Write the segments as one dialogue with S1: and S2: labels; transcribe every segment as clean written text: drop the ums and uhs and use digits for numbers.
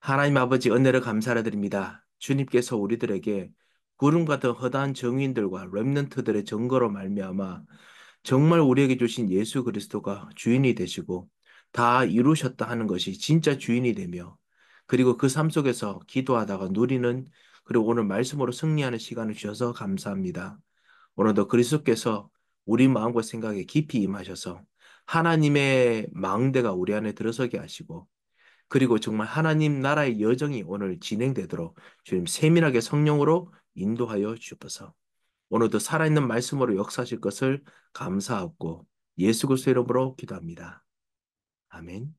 S1: 하나님 아버지 은혜를 감사드립니다. 주님께서 우리들에게 구름 같은 허다한 정인들과 렘넌트들의 증거로 말미암아 정말 우리에게 주신 예수 그리스도가 주인이 되시고 다 이루셨다 하는 것이 진짜 주인이 되며 그리고 그 삶 속에서 기도하다가 누리는 그리고 오늘 말씀으로 승리하는 시간을 주셔서 감사합니다. 오늘도 그리스도께서 우리 마음과 생각에 깊이 임하셔서 하나님의 망대가 우리 안에 들어서게 하시고 그리고 정말 하나님 나라의 여정이 오늘 진행되도록 주님 세밀하게 성령으로 인도하여 주옵소서. 오늘도 살아있는 말씀으로 역사하실 것을 감사하고 예수 그리스도 이름으로 기도합니다. 아멘.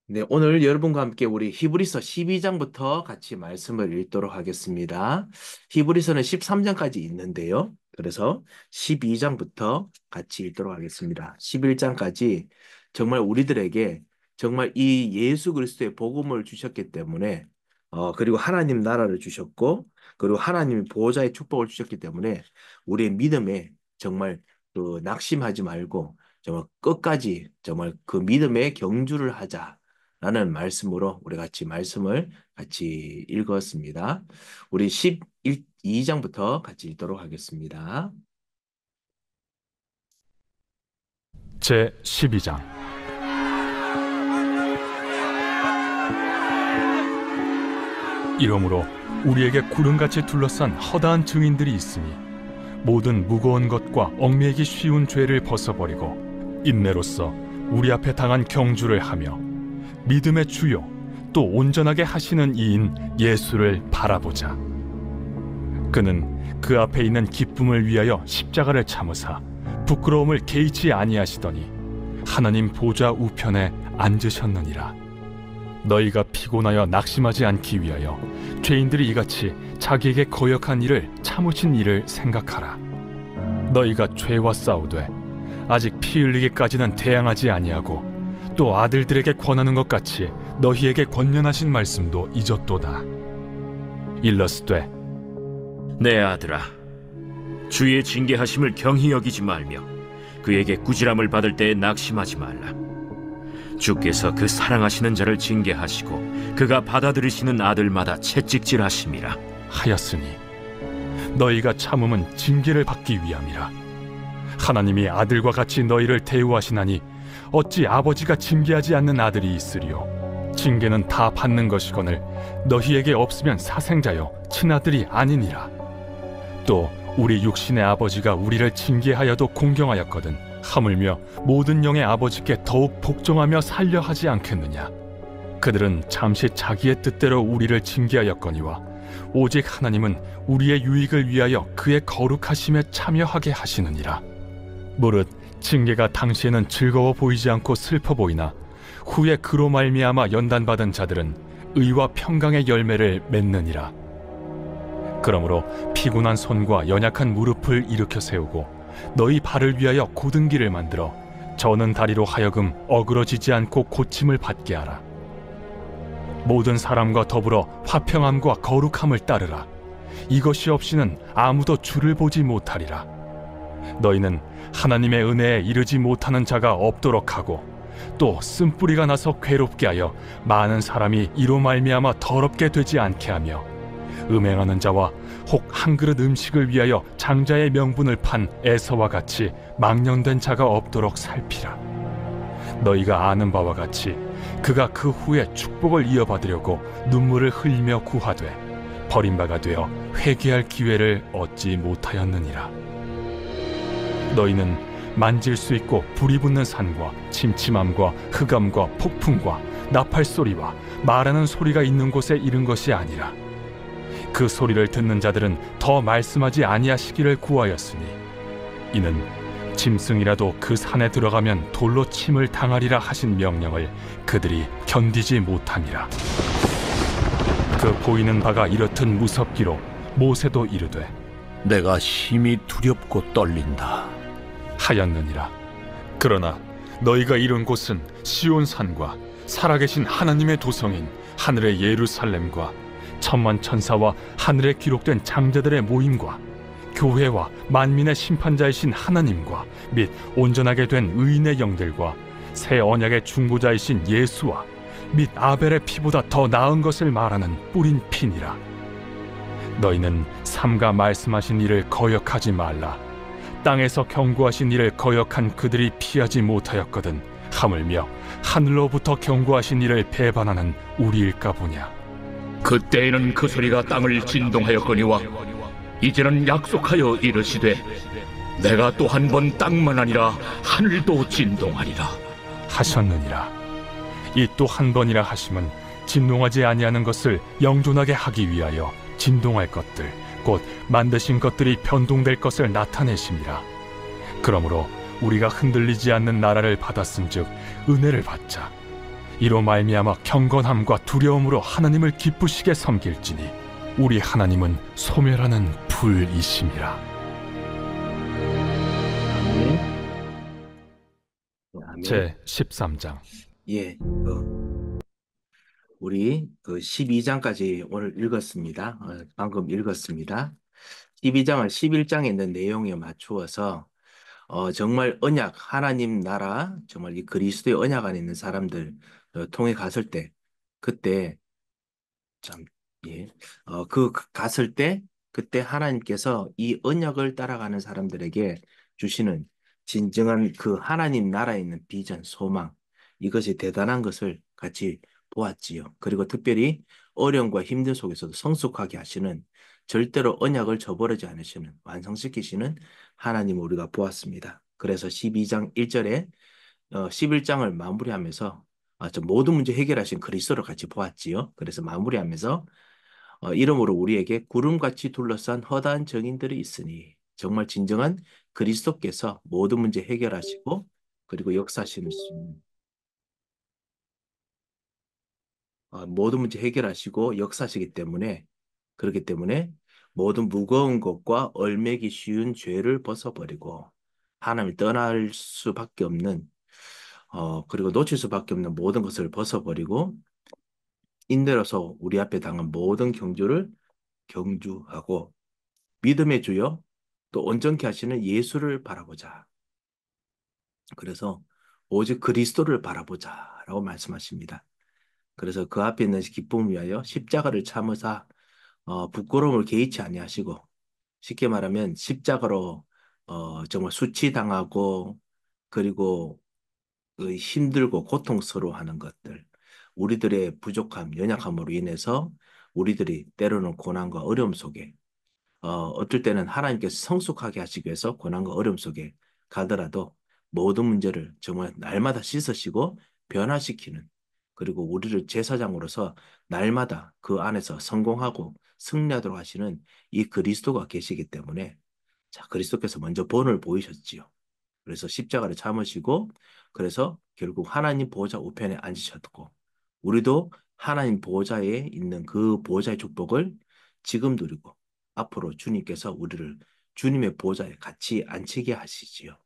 S1: 네, 오늘 여러분과 함께 우리 히브리서 12장부터 같이 말씀을 읽도록 하겠습니다. 히브리서는 13장까지 있는데요. 그래서 12장부터 같이 읽도록 하겠습니다. 11장까지 정말 우리들에게 정말 이 예수 그리스도의 복음을 주셨기 때문에 그리고 하나님 나라를 주셨고 그리고 하나님의 보호자의 축복을 주셨기 때문에 우리의 믿음에 정말 그 낙심하지 말고 정말 끝까지 정말 그 믿음의 경주를 하자. 라는 말씀으로 우리 같이 말씀을 같이 읽었습니다. 우리 12장부터 같이 읽도록 하겠습니다.
S2: 제 12장. 이러므로 우리에게 구름같이 둘러싼 허다한 증인들이 있으니 모든 무거운 것과 얽매이기 쉬운 죄를 벗어버리고 인내로써 우리 앞에 당한 경주를 하며 믿음의 주요 또 온전하게 하시는 이인 예수를 바라보자. 그는 그 앞에 있는 기쁨을 위하여 십자가를 참으사 부끄러움을 개의치 아니하시더니 하나님 보좌 우편에 앉으셨느니라. 너희가 피곤하여 낙심하지 않기 위하여 죄인들이 이같이 자기에게 거역한 일을 참으신 일을 생각하라. 너희가 죄와 싸우되 아직 피 흘리기까지는 대항하지 아니하고 또 아들들에게 권하는 것 같이 너희에게 권면하신 말씀도 잊었도다. 일러스되
S3: 내 아들아, 주의 징계하심을 경히 여기지 말며 그에게 꾸지람을 받을 때에 낙심하지 말라. 주께서 그 사랑하시는 자를 징계하시고 그가 받아들이시는 아들마다 채찍질하심이라
S2: 하였으니 너희가 참음은 징계를 받기 위함이라. 하나님이 아들과 같이 너희를 대우하시나니 어찌 아버지가 징계하지 않는 아들이 있으리요. 징계는 다 받는 것이거늘 너희에게 없으면 사생자여 친아들이 아니니라. 또 우리 육신의 아버지가 우리를 징계하여도 공경하였거든 하물며 모든 영의 아버지께 더욱 복종하며 살려 하지 않겠느냐. 그들은 잠시 자기의 뜻대로 우리를 징계하였거니와 오직 하나님은 우리의 유익을 위하여 그의 거룩하심에 참여하게 하시느니라. 무릇 징계가 당시에는 즐거워 보이지 않고 슬퍼 보이나 후에 그로 말미암아 연단받은 자들은 의와 평강의 열매를 맺느니라. 그러므로 피곤한 손과 연약한 무릎을 일으켜 세우고 너희 발을 위하여 곧은 길을 만들어 저는 다리로 하여금 어그러지지 않고 고침을 받게 하라. 모든 사람과 더불어 화평함과 거룩함을 따르라. 이것이 없이는 아무도 주를 보지 못하리라. 너희는 하나님의 은혜에 이르지 못하는 자가 없도록 하고 또 쓴뿌리가 나서 괴롭게 하여 많은 사람이 이로 말미암아 더럽게 되지 않게 하며 음행하는 자와 혹 한 그릇 음식을 위하여 장자의 명분을 판 에서와 같이 망령된 자가 없도록 살피라. 너희가 아는 바와 같이 그가 그 후에 축복을 이어받으려고 눈물을 흘리며 구하되 버림바가 되어 회개할 기회를 얻지 못하였느니라. 너희는 만질 수 있고 불이 붙는 산과 침침함과 흑암과 폭풍과 나팔 소리와 말하는 소리가 있는 곳에 이른 것이 아니라 그 소리를 듣는 자들은 더 말씀하지 아니하시기를 구하였으니 이는 짐승이라도 그 산에 들어가면 돌로 침을 당하리라 하신 명령을 그들이 견디지 못함이라. 그 보이는 바가 이렇듯 무섭기로 모세도 이르되
S4: 내가 심히 두렵고 떨린다
S2: 하였느니라. 그러나 너희가 이룬 곳은 시온산과 살아계신 하나님의 도성인 하늘의 예루살렘과 천만 천사와 하늘에 기록된 장자들의 모임과 교회와 만민의 심판자이신 하나님과 및 온전하게 된 의인의 영들과 새 언약의 중보자이신 예수와 및 아벨의 피보다 더 나은 것을 말하는 뿌린 피니라. 너희는 삼가 말씀하신 일을 거역하지 말라. 땅에서 경고하신 일을 거역한 그들이 피하지 못하였거든 하물며 하늘로부터 경고하신 일을 배반하는 우리일까 보냐.
S4: 그때에는 그 소리가 땅을 진동하였거니와 이제는 약속하여 이르시되 내가 또 한 번 땅만 아니라 하늘도 진동하리라
S2: 하셨느니라. 이 또 한 번이라 하심은 진동하지 아니하는 것을 영존하게 하기 위하여 진동할 것들 곧 만드신 것들이 변동될 것을 나타내심이라. 그러므로 우리가 흔들리지 않는 나라를 받았은즉 은혜를 받자. 이로 말미암아 경건함과 두려움으로 하나님을 기쁘시게 섬길지니 우리 하나님은 소멸하는 불이심이라.
S1: 아멘.
S2: 제 13장.
S1: 예, 우리 12장까지 오늘 읽었습니다. 방금 읽었습니다. 12장을 11장에 있는 내용에 맞추어서 정말 언약, 하나님 나라, 정말 이 그리스도의 언약 안에 있는 사람들 통해 갔을 때, 그때 참, 예, 갔을 때, 그때 하나님께서 이 언약을 따라가는 사람들에게 주시는 진정한 그 하나님 나라에 있는 비전, 소망, 이것이 대단한 것을 같이 보았지요. 그리고 특별히 어려움과 힘든 속에서도 성숙하게 하시는, 절대로 언약을 저버리지 않으시는, 완성시키시는 하나님을 우리가 보았습니다. 그래서 12장 1절에 11장을 마무리하면서 저 모든 문제 해결하신 그리스도를 같이 보았지요. 그래서 마무리하면서 이러므로 우리에게 구름같이 둘러싼 허다한 증인들이 있으니 정말 진정한 그리스도께서 모든 문제 해결하시고 그리고 역사하시는 모든 문제 해결하시고 역사하시기 때문에, 그렇기 때문에 모든 무거운 것과 얼매기 쉬운 죄를 벗어버리고 하나님을 떠날 수밖에 없는 그리고 놓칠 수밖에 없는 모든 것을 벗어버리고 인내로서 우리 앞에 당한 모든 경주를 경주하고 믿음의 주요 또 온전케 하시는 예수를 바라보자. 그래서 오직 그리스도를 바라보자라고 말씀하십니다. 그래서 그 앞에 있는 기쁨을 위하여 십자가를 참으사 부끄러움을 개의치 아니하시고, 쉽게 말하면 십자가로 정말 수치당하고 그리고 그 힘들고 고통스러워하는 것들, 우리들의 부족함, 연약함으로 인해서 우리들이 때로는 고난과 어려움 속에 어떨 때는 하나님께서 성숙하게 하시기 위해서 고난과 어려움 속에 가더라도 모든 문제를 정말 날마다 씻으시고 변화시키는, 그리고 우리를 제사장으로서 날마다 그 안에서 성공하고 승리하도록 하시는 이 그리스도가 계시기 때문에, 자, 그리스도께서 먼저 본을 보이셨지요. 그래서 십자가를 참으시고 그래서 결국 하나님 보호자 우편에 앉으셨고, 우리도 하나님 보호자에 있는 그 보호자의 축복을 지금 누리고 앞으로 주님께서 우리를 주님의 보호자에 같이 앉히게 하시지요.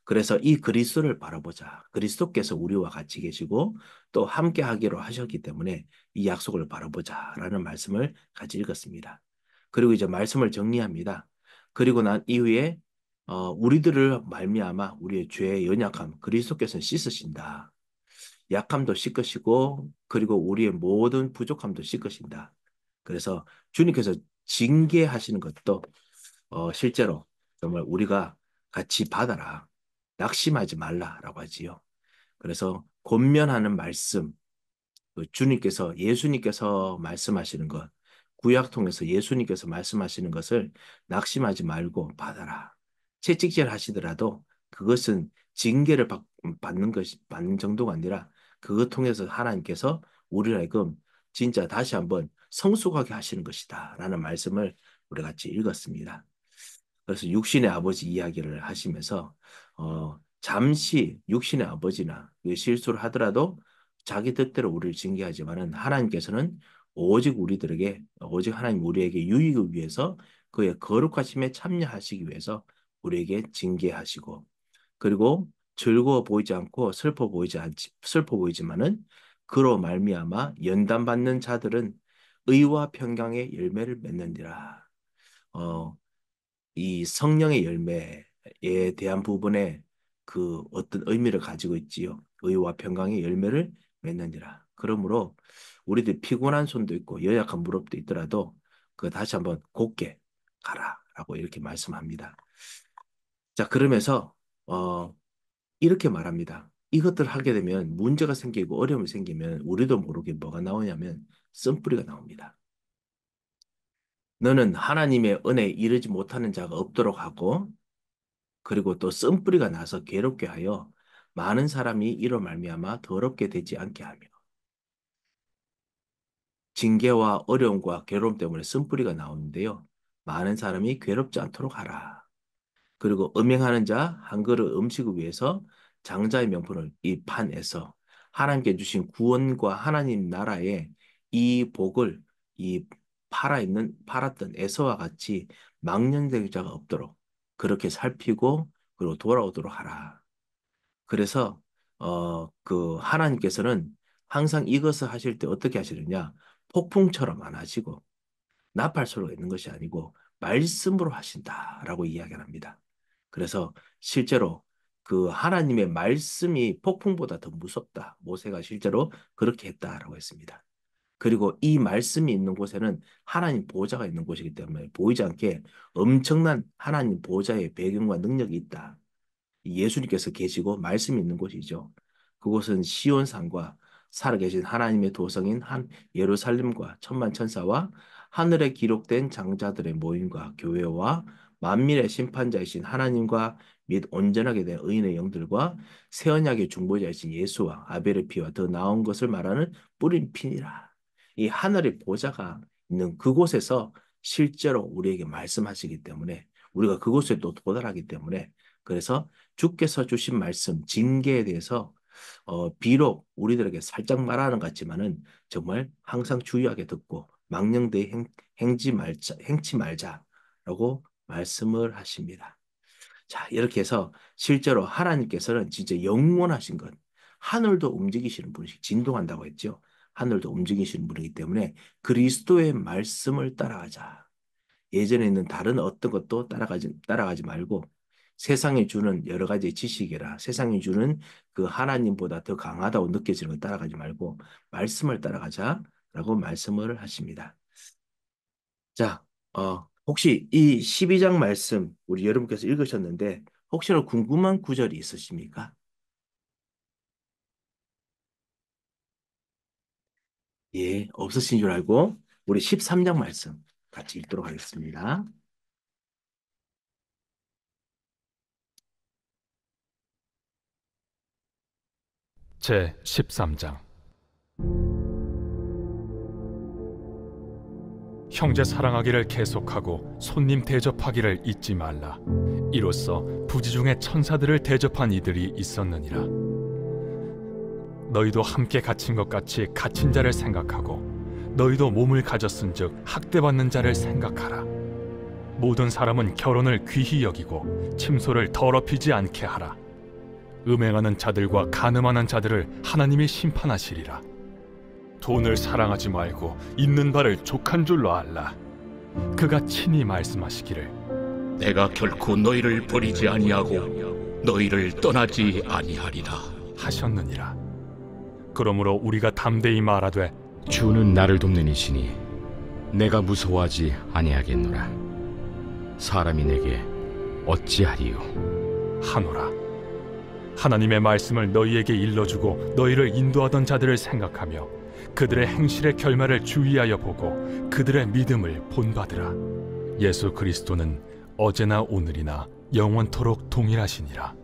S1: 그래서 이 그리스도를 바라보자. 그리스도께서 우리와 같이 계시고 또 함께 하기로 하셨기 때문에 이 약속을 바라보자라는 말씀을 같이 읽었습니다. 그리고 이제 말씀을 정리합니다. 그리고 난 이후에 우리들을 말미암아 우리의 죄의 연약함 그리스도께서는 씻으신다. 약함도 씻으시고 그리고 우리의 모든 부족함도 씻으신다. 그래서 주님께서 징계하시는 것도 실제로 정말 우리가 같이 받아라. 낙심하지 말라라고 하지요. 그래서 권면하는 말씀, 주님께서 예수님께서 말씀하시는 것, 구약 통해서 예수님께서 말씀하시는 것을 낙심하지 말고 받아라. 채찍질 하시더라도 그것은 징계를 받는 것이 받는 정도가 아니라 그것 통해서 하나님께서 우리를 하여금 진짜 다시 한번 성숙하게 하시는 것이다라는 말씀을 우리 같이 읽었습니다. 그래서 육신의 아버지 이야기를 하시면서 잠시 육신의 아버지나 실수를 하더라도 자기 뜻대로 우리를 징계하지만은 하나님께서는 오직 우리들에게 오직 하나님 우리에게 유익을 위해서 그의 거룩하심에 참여하시기 위해서 우리에게 징계하시고, 그리고 즐거워 보이지 않고 슬퍼 보이지만은 그로 말미암아 연단받는 자들은 의와 평강의 열매를 맺느니라. 어, 이 성령의 열매에 대한 부분에 그 어떤 의미를 가지고 있지요. 의와 평강의 열매를 맺느니라. 그러므로 우리들 피곤한 손도 있고 연약한 무릎도 있더라도 그 다시 한번 곧게 가라라고 이렇게 말씀합니다. 자, 그러면서 이렇게 말합니다. 이것들 하게 되면 문제가 생기고 어려움이 생기면 우리도 모르게 뭐가 나오냐면 쓴뿌리가 나옵니다. 너는 하나님의 은혜에 이르지 못하는 자가 없도록 하고 그리고 또 쓴뿌리가 나서 괴롭게 하여 많은 사람이 이로 말미암아 더럽게 되지 않게 하며 징계와 어려움과 괴로움 때문에 쓴뿌리가 나오는데요. 많은 사람이 괴롭지 않도록 하라. 그리고 음행하는 자 한 그릇 음식을 위해서 장자의 명분을 이 판에서 하나님께 주신 구원과 하나님 나라의 이 복을 이 팔았던 에서와 같이 망령된 자가 없도록 그렇게 살피고 그리고 돌아오도록 하라. 그래서 그 하나님께서는 항상 이것을 하실 때 어떻게 하시느냐? 폭풍처럼 안 하시고 나팔소리가 있는 것이 아니고 말씀으로 하신다라고 이야기를 합니다. 그래서 실제로 그 하나님의 말씀이 폭풍보다 더 무섭다. 모세가 실제로 그렇게 했다라고 했습니다. 그리고 이 말씀이 있는 곳에는 하나님 보호자가 있는 곳이기 때문에 보이지 않게 엄청난 하나님 보호자의 배경과 능력이 있다. 예수님께서 계시고 말씀이 있는 곳이죠. 그곳은 시온산과 살아계신 하나님의 도성인 한 예루살렘과 천만 천사와 하늘에 기록된 장자들의 모임과 교회와 만민의 심판자이신 하나님과 및 온전하게 된 의인의 영들과 새 언약의 중보자이신 예수와 아벨의 피와 더 나은 것을 말하는 뿌린 피니라. 이 하늘의 보좌가 있는 그곳에서 실제로 우리에게 말씀하시기 때문에 우리가 그곳에 또 도달하기 때문에 그래서 주께서 주신 말씀, 징계에 대해서 비록 우리들에게 살짝 말하는 것 같지만은 정말 항상 주의하게 듣고 망령되이 행치 말자라고 말씀을 하십니다. 자, 이렇게 해서 실제로 하나님께서는 진짜 영원하신 것, 하늘도 움직이시는 분이시, 진동한다고 했죠. 하늘도 움직이시는 분이기 때문에 그리스도의 말씀을 따라가자. 예전에 있는 다른 어떤 것도 따라가지 말고 세상이 주는 여러 가지 지식이라 세상이 주는 그 하나님보다 더 강하다고 느껴지는 걸 따라가지 말고 말씀을 따라가자라고 말씀을 하십니다. 자, 혹시 이 12장 말씀 우리 여러분께서 읽으셨는데 혹시나 궁금한 구절이 있으십니까? 예, 없으신 줄 알고 우리 13장 말씀 같이 읽도록 하겠습니다.
S2: 제 13장. 형제 사랑하기를 계속하고 손님 대접하기를 잊지 말라. 이로써 부지 중에 천사들을 대접한 이들이 있었느니라. 너희도 함께 갇힌 것 같이 갇힌 자를 생각하고 너희도 몸을 가졌은즉 학대받는 자를 생각하라. 모든 사람은 결혼을 귀히 여기고 침소를 더럽히지 않게 하라. 음행하는 자들과 간음하는 자들을 하나님이 심판하시리라. 돈을 사랑하지 말고 있는 바를 족한 줄로 알라. 그가 친히 말씀하시기를
S4: 내가 결코 너희를 버리지 아니하고 너희를 떠나지 아니하리라
S2: 하셨느니라. 그러므로 우리가 담대히 말하되
S3: 주는 나를 돕는 이시니 내가 무서워하지 아니하겠노라. 사람이 내게 어찌하리요
S2: 하노라. 하나님의 말씀을 너희에게 일러주고 너희를 인도하던 자들을 생각하며 그들의 행실의 결말을 주의하여 보고 그들의 믿음을 본받으라. 예수 그리스도는 어제나 오늘이나 영원토록 동일하시니라.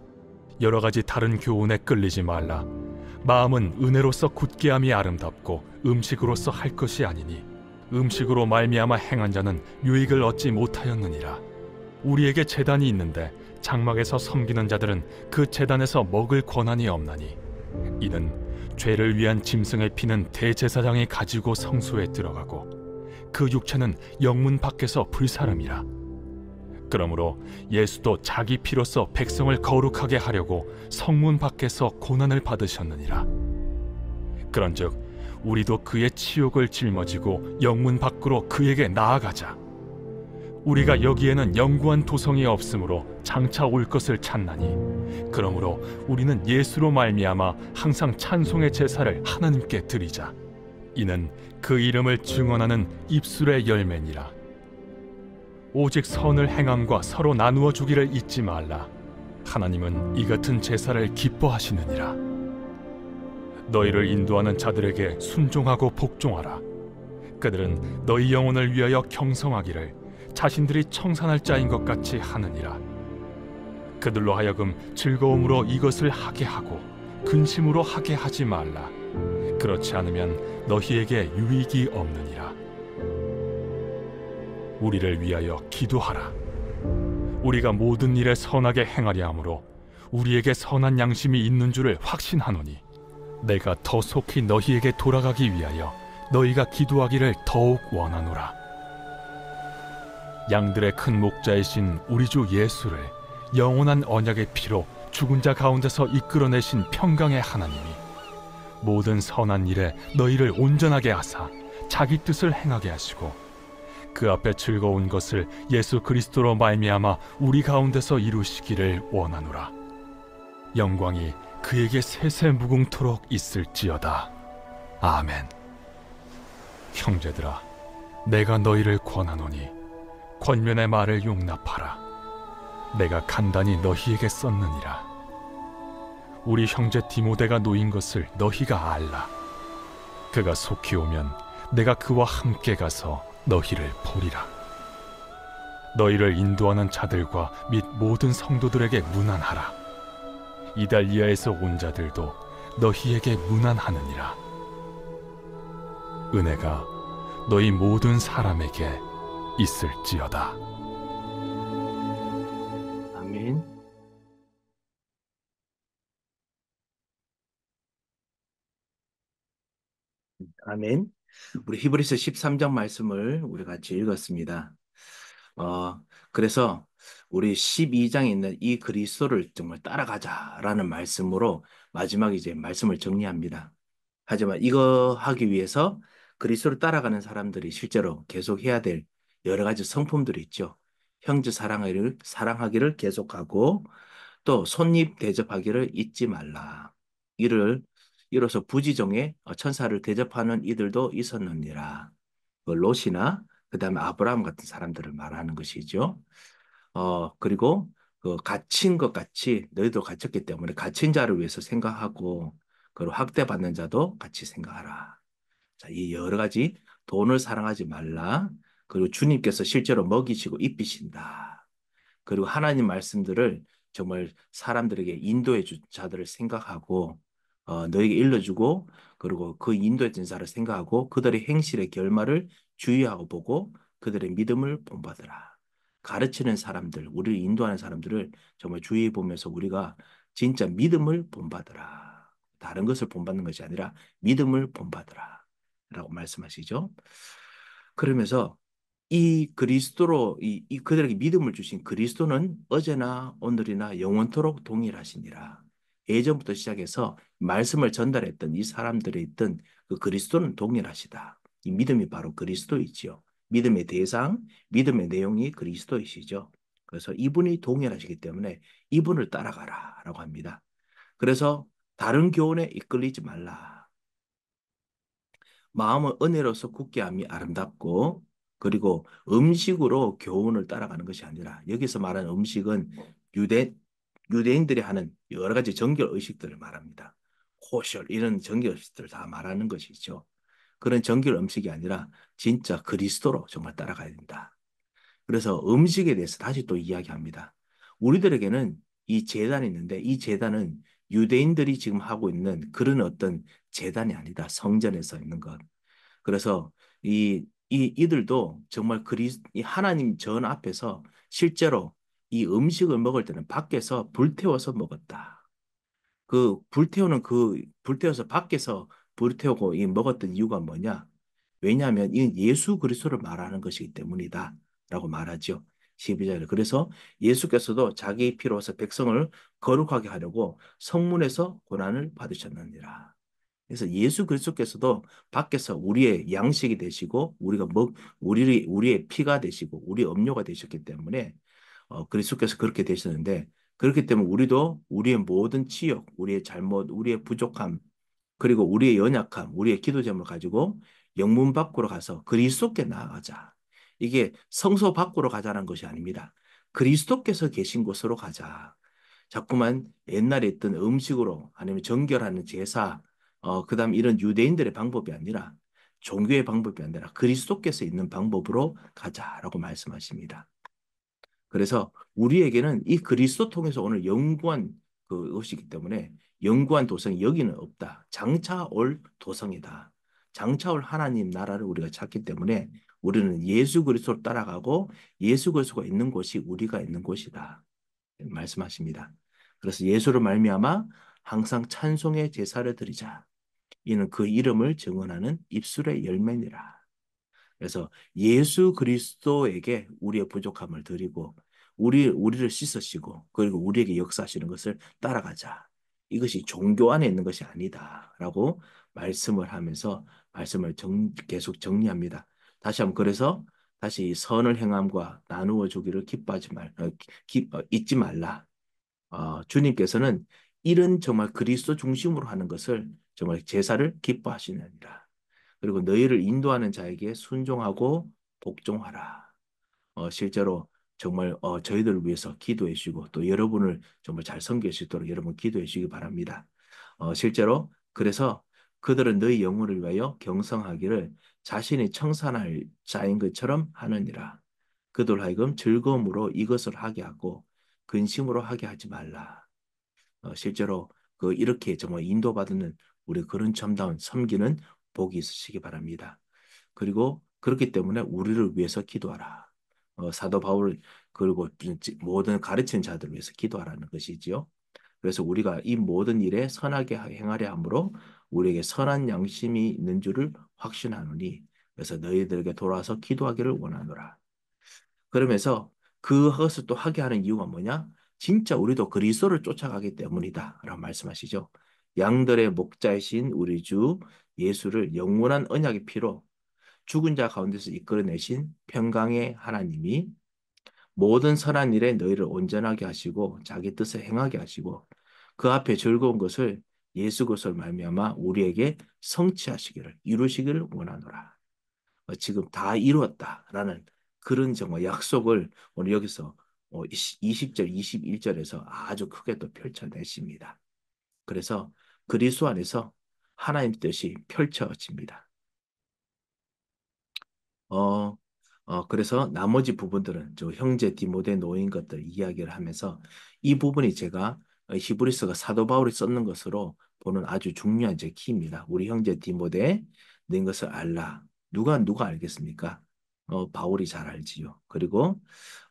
S2: 여러 가지 다른 교훈에 끌리지 말라. 마음은 은혜로서 굳게함이 아름답고 음식으로서 할 것이 아니니 음식으로 말미암아 행한 자는 유익을 얻지 못하였느니라. 우리에게 제단이 있는데 장막에서 섬기는 자들은 그 제단에서 먹을 권한이 없나니 이는 죄를 위한 짐승의 피는 대제사장이 가지고 성소에 들어가고 그 육체는 영문 밖에서 불사름이라. 그러므로 예수도 자기 피로써 백성을 거룩하게 하려고 성문 밖에서 고난을 받으셨느니라. 그런즉 우리도 그의 치욕을 짊어지고 영문 밖으로 그에게 나아가자. 우리가 여기에는 영구한 도성이 없으므로 장차 올 것을 찾나니 그러므로 우리는 예수로 말미암아 항상 찬송의 제사를 하나님께 드리자. 이는 그 이름을 증언하는 입술의 열매니라. 오직 선을 행함과 서로 나누어 주기를 잊지 말라. 하나님은 이 같은 제사를 기뻐하시느니라. 너희를 인도하는 자들에게 순종하고 복종하라. 그들은 너희 영혼을 위하여 경성하기를 자신들이 청산할 자인 것 같이 하느니라. 그들로 하여금 즐거움으로 이것을 하게 하고 근심으로 하게 하지 말라. 그렇지 않으면 너희에게 유익이 없느니라. 우리를 위하여 기도하라. 우리가 모든 일에 선하게 행하려 함으로 우리에게 선한 양심이 있는 줄을 확신하노니 내가 더 속히 너희에게 돌아가기 위하여 너희가 기도하기를 더욱 원하노라. 양들의 큰 목자이신 우리 주 예수를 영원한 언약의 피로 죽은 자 가운데서 이끌어내신 평강의 하나님이 모든 선한 일에 너희를 온전하게 하사 자기 뜻을 행하게 하시고 그 앞에 즐거운 것을 예수 그리스도로 말미암아 우리 가운데서 이루시기를 원하노라. 영광이 그에게 세세 무궁토록 있을지어다. 아멘. 형제들아, 내가 너희를 권하노니 권면의 말을 용납하라. 내가 간단히 너희에게 썼느니라. 우리 형제 디모데가 놓인 것을 너희가 알라. 그가 속히 오면 내가 그와 함께 가서 너희를 보리라. 너희를 인도하는 자들과 및 모든 성도들에게 문안하라. 이달리아에서 온 자들도 너희에게 문안하느니라. 은혜가 너희 모든 사람에게 있을지어다.
S1: 아멘. 아멘. 우리 히브리서 13장 말씀을 우리 같이 읽었습니다. 그래서 우리 12장에 있는 이 그리스도를 정말 따라가자라는 말씀으로 마지막에 이제 말씀을 정리합니다. 하지만 이거 하기 위해서 그리스도를 따라가는 사람들이 실제로 계속 해야 될 여러 가지 성품들이 있죠. 형제 사랑하기를 계속하고 또 손님 대접하기를 잊지 말라. 이로써 부지정에 천사를 대접하는 이들도 있었느니라. 그 롯이나 그다음에 아브라함 같은 사람들을 말하는 것이죠. 그리고 그 갇힌 것 같이 너희도 갇혔기 때문에 갇힌 자를 위해서 생각하고 그리고 학대받는 자도 같이 생각하라. 자, 이 여러 가지 돈을 사랑하지 말라. 그리고 주님께서 실제로 먹이시고 입히신다. 그리고 하나님 말씀들을 정말 사람들에게 인도해 준 자들을 생각하고 너에게 일러주고 그리고 그 인도해 준 자를 생각하고 그들의 행실의 결말을 주의하고 보고 그들의 믿음을 본받으라. 가르치는 사람들, 우리를 인도하는 사람들을 정말 주의해 보면서 우리가 진짜 믿음을 본받으라. 다른 것을 본받는 것이 아니라 믿음을 본받으라. 라고 말씀하시죠. 그러면서 이 그리스도로 이 그들에게 믿음을 주신 그리스도는 어제나 오늘이나 영원토록 동일하시니라. 예전부터 시작해서 말씀을 전달했던 이 사람들에 있던 그 그리스도는 동일하시다. 이 믿음이 바로 그리스도이지요. 믿음의 대상, 믿음의 내용이 그리스도이시죠. 그래서 이분이 동일하시기 때문에 이분을 따라가라라고 합니다. 그래서 다른 교훈에 이끌리지 말라. 마음은 은혜로서 굳게 함이 아름답고 그리고 음식으로 교훈을 따라가는 것이 아니라 여기서 말하는 음식은 유대인들이 하는 여러 가지 정결 의식들을 말합니다. 코셜 이런 정결 의식들을 다 말하는 것이죠. 그런 정결 음식이 아니라 진짜 그리스도로 정말 따라가야 된다. 그래서 음식에 대해서 다시 또 이야기합니다. 우리들에게는 이 제단이 있는데 이 제단은 유대인들이 지금 하고 있는 그런 어떤 제단이 아니다. 성전에서 있는 것. 그래서 이들도 정말 이 하나님 전 앞에서 실제로 이 음식을 먹을 때는 밖에서 불태워서 먹었다. 불태워서 밖에서 불태우고 먹었던 이유가 뭐냐? 왜냐하면 이건 예수 그리스도를 말하는 것이기 때문이다. 라고 말하죠. 12절에. 그래서 예수께서도 자기 피로서 백성을 거룩하게 하려고 성문에서 고난을 받으셨느니라. 그래서 예수 그리스도께서도 밖에서 우리의 양식이 되시고 우리의 피가 되시고 우리의 음료가 되셨기 때문에 그리스도께서 그렇게 되셨는데 그렇기 때문에 우리도 우리의 모든 치욕, 우리의 잘못, 우리의 부족함, 그리고 우리의 연약함, 우리의 기도 제목을 가지고 영문 밖으로 가서 그리스도께 나아가자. 이게 성소 밖으로 가자는 것이 아닙니다. 그리스도께서 계신 곳으로 가자. 자꾸만 옛날에 있던 음식으로 아니면 정결하는 제사, 그다음 이런 유대인들의 방법이 아니라 종교의 방법이 아니라 그리스도께서 있는 방법으로 가자라고 말씀하십니다. 그래서 우리에게는 이 그리스도 통해서 오늘 영구한 그것이기 때문에 영구한 도성이 여기는 없다. 장차 올 도성이다. 장차 올 하나님 나라를 우리가 찾기 때문에 우리는 예수 그리스도를 따라가고 예수 그리스도가 있는 곳이 우리가 있는 곳이다. 말씀하십니다. 그래서 예수를 말미암아 항상 찬송의 제사를 드리자. 이는 그 이름을 증언하는 입술의 열매니라. 그래서 예수 그리스도에게 우리의 부족함을 드리고 우리를 씻으시고 그리고 우리에게 역사하시는 것을 따라가자. 이것이 종교 안에 있는 것이 아니다라고 말씀을 하면서 말씀을 계속 정리합니다. 다시 한번 그래서 다시 선을 행함과 나누어 주기를 잊지 말라. 주님께서는 이런 정말 그리스도 중심으로 하는 것을 정말 제사를 기뻐하시느니라. 그리고 너희를 인도하는 자에게 순종하고 복종하라. 실제로 정말 저희들을 위해서 기도해 주시고 또 여러분을 정말 잘 섬길 수 있도록 여러분 기도해 주시기 바랍니다. 실제로 그래서 그들은 너희 영혼을 위하여 경성하기를 자신이 청산할 자인 것처럼 하느니라. 그들 하여금 즐거움으로 이것을 하게 하고 근심으로 하게 하지 말라. 실제로 이렇게 정말 인도받는 우리 그런 참다운 섬기는 복이 있으시기 바랍니다. 그리고 그렇기 때문에 우리를 위해서 기도하라. 사도 바울 그리고 모든 가르치는 자들을 위해서 기도하라는 것이지요. 그래서 우리가 이 모든 일에 선하게 행하려 함으로 우리에게 선한 양심이 있는 줄을 확신하노니 그래서 너희들에게 돌아와서 기도하기를 원하노라. 그러면서 그것을 또 하게 하는 이유가 뭐냐? 진짜 우리도 그리스도를 쫓아가기 때문이다. 라고 말씀하시죠. 양들의 목자이신 우리 주 예수를 영원한 언약의 피로 죽은 자 가운데서 이끌어내신 평강의 하나님이 모든 선한 일에 너희를 온전하게 하시고 자기 뜻을 행하게 하시고 그 앞에 즐거운 것을 예수 그리스도를 말미암아 우리에게 성취하시기를 이루시기를 원하노라. 지금 다 이루었다라는 그런 정말 약속을 오늘 여기서 20절, 21절에서 아주 크게 또 펼쳐내십니다. 그래서 그리스도 안에서 하나님 뜻이 펼쳐집니다. 어, 그래서 나머지 부분들은 저 형제 디모데 놓인 것들 이야기를 하면서 이 부분이 제가 히브리서가 사도 바울이 썼는 것으로 보는 아주 중요한 제 키입니다. 우리 형제 디모데 낸 것을 알라. 누가 알겠습니까? 바울이 잘 알지요. 그리고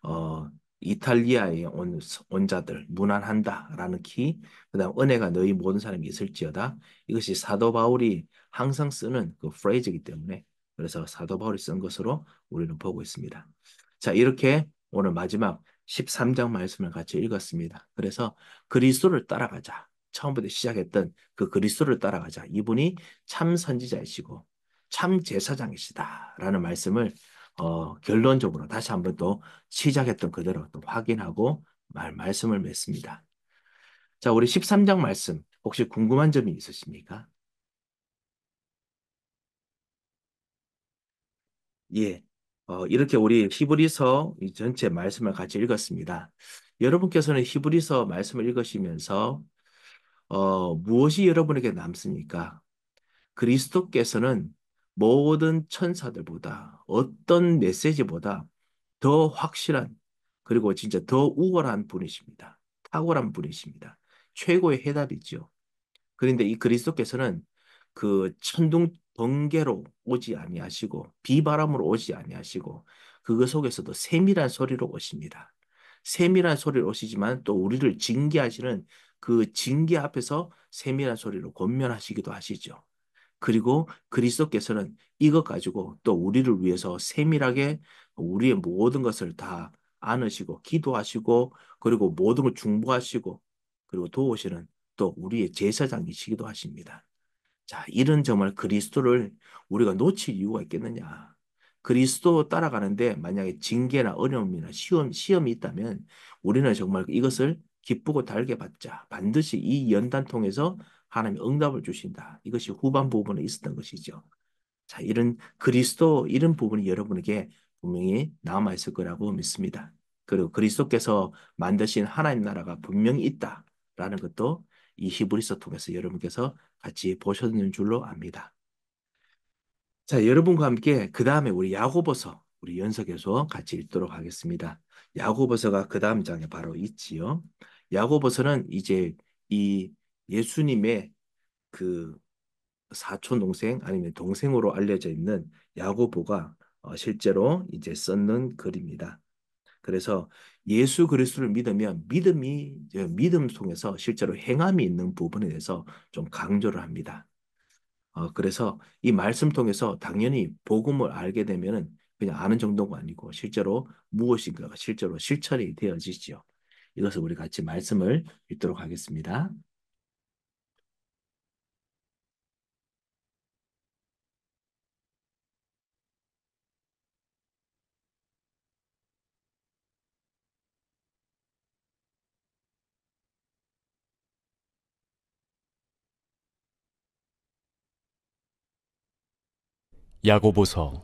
S1: 어, 이탈리아에 온 자들 문안한다라는 키, 그다음 은혜가 너희 모든 사람이 있을지어다. 이것이 사도 바울이 항상 쓰는 그 프레이즈이기 때문에 그래서 사도 바울이 쓴 것으로 우리는 보고 있습니다. 자, 이렇게 오늘 마지막 13장 말씀을 같이 읽었습니다. 그래서 그리스도를 따라가자. 처음부터 시작했던 그 그리스도를 따라가자. 이분이 참 선지자이시고 참 제사장이시다라는 말씀을 결론적으로 다시 한번 또 시작했던 그대로 또 확인하고 말씀을 맺습니다. 자, 우리 13장 말씀 혹시 궁금한 점이 있으십니까? 예. 이렇게 우리 히브리서 이 전체 말씀을 같이 읽었습니다. 여러분께서는 히브리서 말씀을 읽으시면서 무엇이 여러분에게 남습니까? 그리스도께서는 모든 천사들보다 어떤 메시지보다 더 확실한 그리고 진짜 더 우월한 분이십니다. 탁월한 분이십니다. 최고의 해답이죠. 그런데 이 그리스도께서는 그 천둥 번개로 오지 아니하시고 비바람으로 오지 아니하시고 그거 속에서도 세밀한 소리로 오십니다. 세밀한 소리로 오시지만 또 우리를 징계하시는 그 징계 앞에서 세밀한 소리로 권면하시기도 하시죠. 그리고 그리스도께서는 이것 가지고 또 우리를 위해서 세밀하게 우리의 모든 것을 다 안으시고 기도하시고 그리고 모든 걸 중보하시고 그리고 도우시는 또 우리의 제사장이시기도 하십니다. 자, 이런 정말 그리스도를 우리가 놓칠 이유가 있겠느냐? 그리스도 따라가는데 만약에 징계나 어려움이나 시험이 있다면 우리는 정말 이것을 기쁘고 달게 받자. 반드시 이 연단 통해서 하나님이 응답을 주신다. 이것이 후반 부분에 있었던 것이죠. 자, 이런 그리스도, 이런 부분이 여러분에게 분명히 남아있을 거라고 믿습니다. 그리고 그리스도께서 만드신 하나님 나라가 분명히 있다라는 것도 이 히브리서 통해서 여러분께서 같이 보셨는 줄로 압니다. 자, 여러분과 함께 그 다음에 우리 야고보서, 우리 연속해서 같이 읽도록 하겠습니다. 야고보서가 그 다음 장에 바로 있지요. 야고보서는 이제 이 예수님의 그 사촌 동생 아니면 동생으로 알려져 있는 야고보가 실제로 이제 썼는 글입니다. 그래서 예수 그리스도를 믿으면 믿음 통해서 실제로 행함이 있는 부분에 대해서 좀 강조를 합니다. 그래서 이 말씀 통해서 당연히 복음을 알게 되면은 그냥 아는 정도가 아니고 실제로 무엇인가가 실제로 실천이 되어지죠. 이것을 우리 같이 말씀을 읽도록 하겠습니다.
S2: 야고보서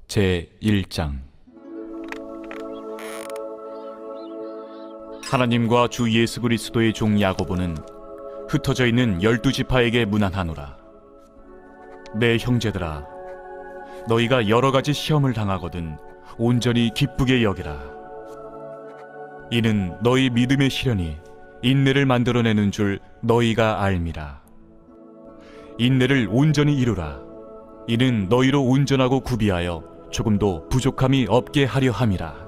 S2: 제 1장. 하나님과 주 예수 그리스도의 종 야고보는 흩어져 있는 12지파에게 문안하노라. 내 형제들아, 너희가 여러 가지 시험을 당하거든 온전히 기쁘게 여기라. 이는 너희 믿음의 시련이 인내를 만들어내는 줄 너희가 알미라. 인내를 온전히 이루라. 이는 너희로 온전하고 구비하여 조금도 부족함이 없게 하려 함이라.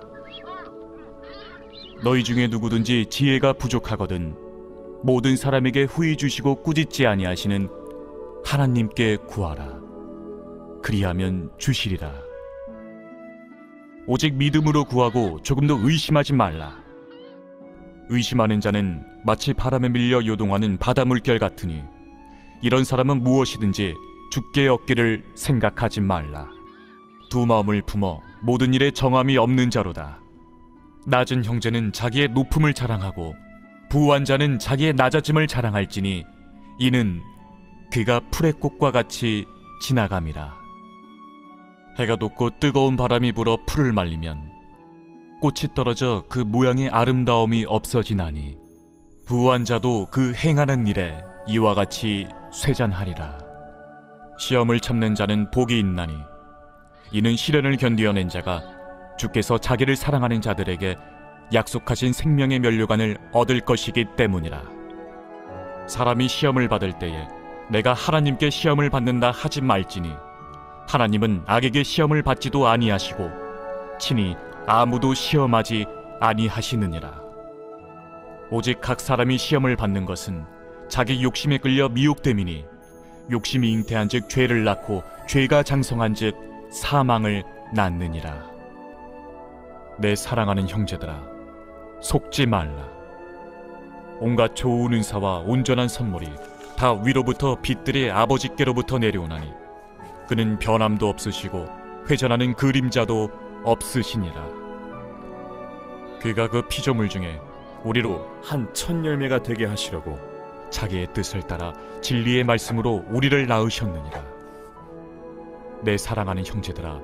S2: 너희 중에 누구든지 지혜가 부족하거든 모든 사람에게 후히 주시고 꾸짖지 아니하시는 하나님께 구하라. 그리하면 주시리라. 오직 믿음으로 구하고 조금도 의심하지 말라. 의심하는 자는 마치 바람에 밀려 요동하는 바다 물결 같으니 이런 사람은 무엇이든지 죽게 얻기를 생각하지 말라. 두 마음을 품어 모든 일에 정함이 없는 자로다. 낮은 형제는 자기의 높음을 자랑하고 부한 자는 자기의 낮아짐을 자랑할지니 이는 그가 풀의 꽃과 같이 지나감이라. 해가 돋고 뜨거운 바람이 불어 풀을 말리면 꽃이 떨어져 그 모양의 아름다움이 없어지나니 부한 자도 그 행하는 일에 이와 같이 쇠잔하리라. 시험을 참는 자는 복이 있나니 이는 시련을 견디어낸 자가 주께서 자기를 사랑하는 자들에게 약속하신 생명의 면류관을 얻을 것이기 때문이라. 사람이 시험을 받을 때에 내가 하나님께 시험을 받는다 하지 말지니 하나님은 악에게 시험을 받지도 아니하시고 친히 아무도 시험하지 아니하시느니라. 오직 각 사람이 시험을 받는 것은 자기 욕심에 끌려 미혹됨이니 욕심이 잉태한 즉 죄를 낳고 죄가 장성한 즉 사망을 낳느니라. 내 사랑하는 형제들아, 속지 말라. 온갖 좋은 은사와 온전한 선물이 다 위로부터 빛들의 아버지께로부터 내려오나니 그는 변함도 없으시고 회전하는 그림자도 없으시니라. 그가 그 피조물 중에 우리로 한 첫 열매가 되게 하시려고 자기의 뜻을 따라 진리의 말씀으로 우리를 낳으셨느니라. 내 사랑하는 형제들아,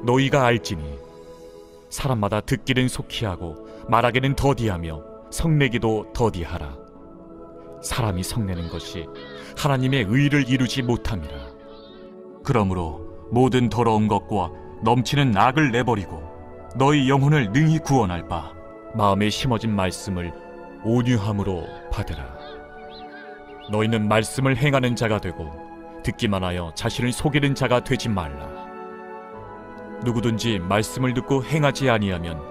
S2: 너희가 알지니 사람마다 듣기는 속히 하고 말하기는 더디하며 성내기도 더디하라. 사람이 성내는 것이 하나님의 의를 이루지 못함이라. 그러므로 모든 더러운 것과 넘치는 악을 내버리고 너희 영혼을 능히 구원할 바 마음에 심어진 말씀을 온유함으로 받으라. 너희는 말씀을 행하는 자가 되고 듣기만 하여 자신을 속이는 자가 되지 말라. 누구든지 말씀을 듣고 행하지 아니하면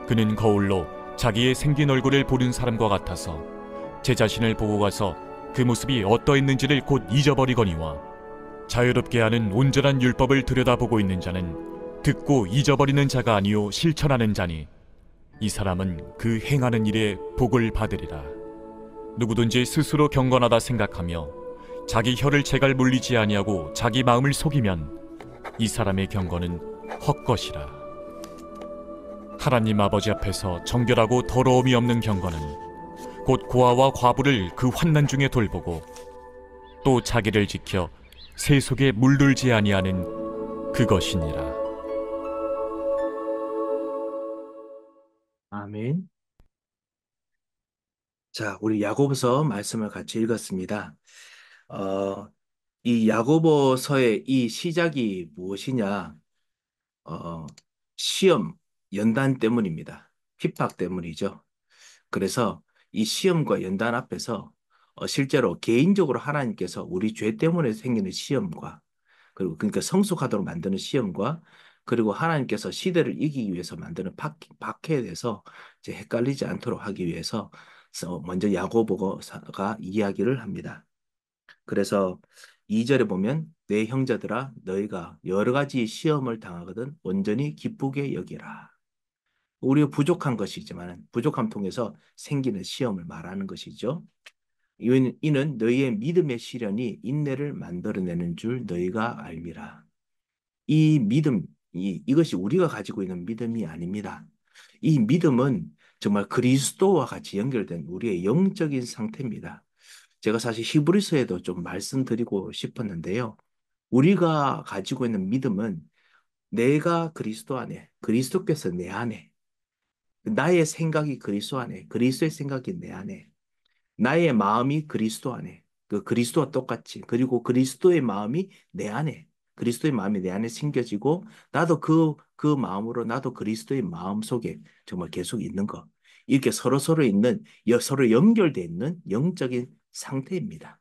S2: 그는 거울로 자기의 생긴 얼굴을 보는 사람과 같아서 제 자신을 보고 가서 그 모습이 어떠했는지를 곧 잊어버리거니와 자유롭게 하는 온전한 율법을 들여다보고 있는 자는 듣고 잊어버리는 자가 아니요 실천하는 자니 이 사람은 그 행하는 일에 복을 받으리라. 누구든지 스스로 경건하다 생각하며
S5: 자기 혀를 제갈 물리지 아니하고 자기 마음을 속이면 이 사람의 경건은 헛것이라. 하나님 아버지 앞에서 정결하고 더러움이 없는 경건은 곧 고아와 과부를 그 환난 중에 돌보고 또 자기를 지켜 새 속에 물들지 아니하는 그것이니라.
S1: 아멘. 자, 우리 야고보서 말씀을 같이 읽었습니다. 어, 이 야고보서의 이 시작이 무엇이냐? 어, 시험, 연단 때문입니다. 핍박 때문이죠. 그래서 이 시험과 연단 앞에서 실제로 개인적으로 하나님께서 우리 죄 때문에 생기는 시험과 그리고 그러니까 성숙하도록 만드는 시험과 그리고 하나님께서 시대를 이기기 위해서 만드는 박해에 대해서 이제 헷갈리지 않도록 하기 위해서 먼저 야고보가 이야기를 합니다. 그래서 2절에 보면 내 형제들아 너희가 여러 가지 시험을 당하거든 온전히 기쁘게 여기라. 우리가 부족한 것이지만 부족함 통해서 생기는 시험을 말하는 것이죠. 이는 너희의 믿음의 시련이 인내를 만들어내는 줄 너희가 알미라. 이 믿음, 이것이 우리가 가지고 있는 믿음이 아닙니다. 이 믿음은 정말 그리스도와 같이 연결된 우리의 영적인 상태입니다. 제가 사실 히브리서에도 좀 말씀드리고 싶었는데요. 우리가 가지고 있는 믿음은 내가 그리스도 안에, 그리스도께서 내 안에, 나의 생각이 그리스도 안에, 그리스도의 생각이 내 안에, 나의 마음이 그리스도 안에, 그 그리스도와 똑같이, 그리고 그리스도의 마음이 내 안에, 그리스도의 마음이 내 안에 심겨지고, 나도 그 마음으로 나도 그리스도의 마음 속에 정말 계속 있는 것. 이렇게 서로 있는, 서로 연결되어 있는 영적인 상태입니다.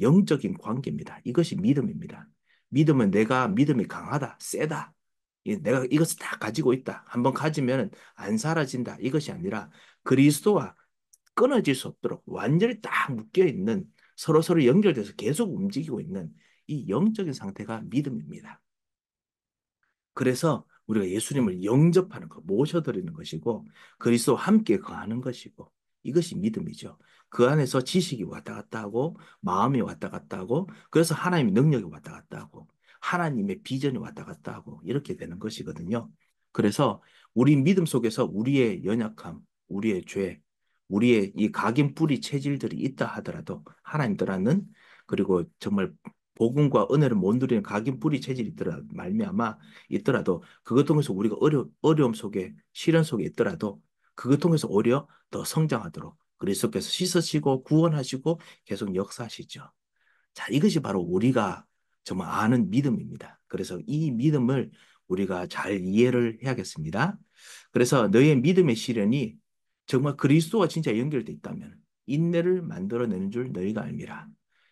S1: 영적인 관계입니다. 이것이 믿음입니다. 믿음은 내가 믿음이 강하다, 세다. 내가 이것을 다 가지고 있다. 한번 가지면 안 사라진다. 이것이 아니라 그리스도와 끊어질 수 없도록 완전히 딱 묶여 있는 서로 연결돼서 계속 움직이고 있는 이 영적인 상태가 믿음입니다. 그래서 우리가 예수님을 영접하는 것, 모셔드리는 것이고 그리스도와 함께 거하는 것이고 이것이 믿음이죠. 그 안에서 지식이 왔다 갔다 하고 마음이 왔다 갔다 하고 그래서 하나님의 능력이 왔다 갔다 하고 하나님의 비전이 왔다 갔다 하고 이렇게 되는 것이거든요. 그래서 우리 믿음 속에서 우리의 연약함, 우리의 죄, 우리의 이 각인 뿌리 체질들이 있다 하더라도 하나님들하는 그리고 정말 복음과 은혜를 못 누리는 각인 뿌리 체질이 있더라 말미암아 있더라도 그것 통해서 우리가 어려움 속에 시련 속에 있더라도 그것 통해서 오히려 더 성장하도록 그리스도께서 씻으시고 구원하시고 계속 역사하시죠. 자, 이것이 바로 우리가 정말 아는 믿음입니다. 그래서 이 믿음을 우리가 잘 이해를 해야겠습니다. 그래서 너의 믿음의 시련이 정말 그리스도와 진짜 연결돼 있다면 인내를 만들어내는 줄 너희가 알미라.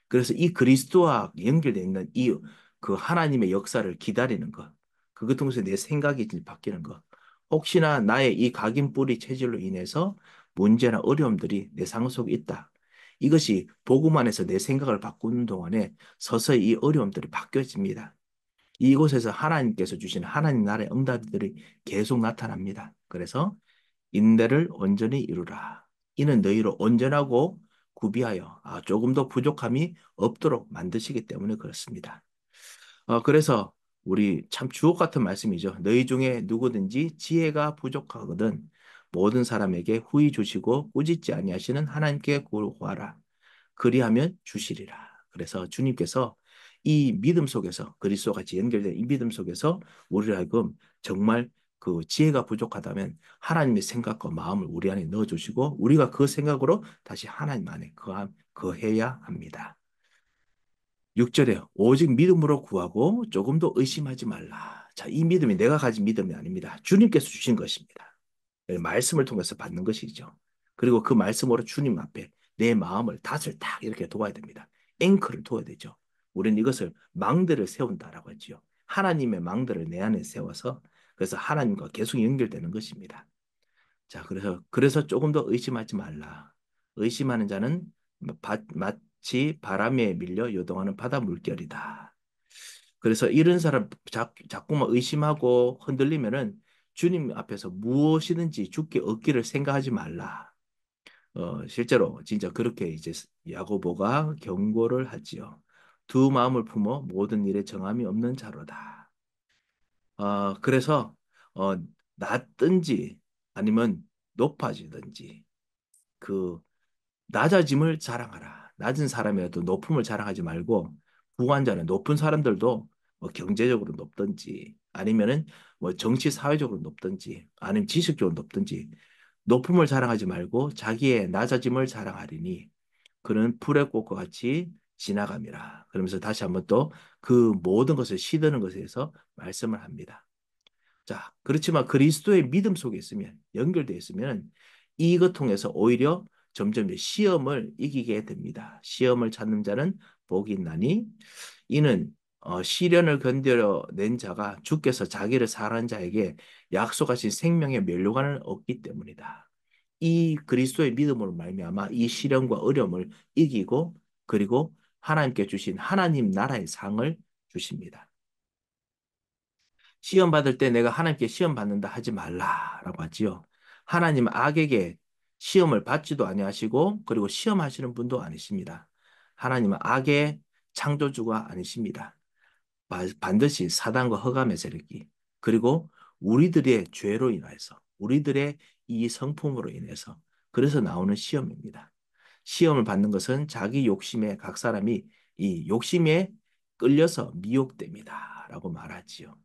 S1: 그래서 이 그리스도와 연결되어 있는 이 그 하나님의 역사를 기다리는 것, 그것 통해서 내 생각이 바뀌는 것, 혹시나 나의 이 각인 뿌리 체질로 인해서 문제나 어려움들이 내 삶 속에 있다. 이것이 복음 안에서 내 생각을 바꾸는 동안에 서서히 이 어려움들이 바뀌어집니다. 이곳에서 하나님께서 주신 하나님 나라의 응답들이 계속 나타납니다. 그래서 인내를 온전히 이루라. 이는 너희로 온전하고 구비하여 조금 더 부족함이 없도록 만드시기 때문에 그렇습니다. 그래서 우리 참 주옥 같은 말씀이죠. 너희 중에 누구든지 지혜가 부족하거든 모든 사람에게 후히 주시고 꾸짖지 아니하시는 하나님께 구하라. 그리하면 주시리라. 그래서 주님께서 이 믿음 속에서 그리스도와 같이 연결된 이 믿음 속에서 우리를 하여금 정말 그 지혜가 부족하다면 하나님의 생각과 마음을 우리 안에 넣어주시고 우리가 그 생각으로 다시 하나님 안에 거해야 합니다. 6절에 오직 믿음으로 구하고 조금도 의심하지 말라. 자, 이 믿음이 내가 가진 믿음이 아닙니다. 주님께서 주신 것입니다. 말씀을 통해서 받는 것이죠. 그리고 그 말씀으로 주님 앞에 내 마음을 닷을 딱 이렇게 둬야 됩니다. 앵커를 둬야 되죠. 우리는 이것을 망대를 세운다라고 하지요. 하나님의 망대를 내 안에 세워서 그래서 하나님과 계속 연결되는 것입니다. 자, 그래서 조금 더 의심하지 말라. 의심하는 자는 마치 바람에 밀려 요동하는 바다 물결이다. 그래서 이런 사람 자꾸만 의심하고 흔들리면은 주님 앞에서 무엇이든지 주께 얻기를 생각하지 말라. 실제로 진짜 그렇게 이제 야고보가 경고를 하지요. 두 마음을 품어 모든 일에 정함이 없는 자로다. 그래서 어, 낮든지 아니면 높아지든지 그 낮아짐을 자랑하라. 낮은 사람이라도 높음을 자랑하지 말고 부한 자는 높은 사람들도 뭐 경제적으로 높든지 아니면은 뭐 정치 사회적으로 높든지 아니면 지식적으로 높든지 높음을 자랑하지 말고 자기의 낮아짐을 자랑하리니 그는 풀의 꽃과 같이 지나감이라. 그러면서 다시 한번 또 그 모든 것을 시드는 것에서 말씀을 합니다. 자, 그렇지만 그리스도의 믿음 속에 있으면, 연결되어 있으면 이것 통해서 오히려 점점 시험을 이기게 됩니다. 시험을 찾는 자는 복이 있나니 이는 시련을 견뎌낸 자가 주께서 자기를 사랑하는 자에게 약속하신 생명의 면류관을 얻기 때문이다. 이 그리스도의 믿음으로 말미암아 이 시련과 어려움을 이기고 그리고 하나님께 주신 하나님 나라의 상을 주십니다. 시험 받을 때 내가 하나님께 시험 받는다 하지 말라라고 하지요. 하나님은 악에게 시험을 받지도 아니하시고 그리고 시험하시는 분도 아니십니다. 하나님은 악의 창조주가 아니십니다. 반드시 사단과 흑암의 세력이 그리고 우리들의 죄로 인해서 우리들의 이 성품으로 인해서 그래서 나오는 시험입니다. 시험을 받는 것은 자기 욕심에 각 사람이 이 욕심에 끌려서 미혹됩니다라고 말하지요.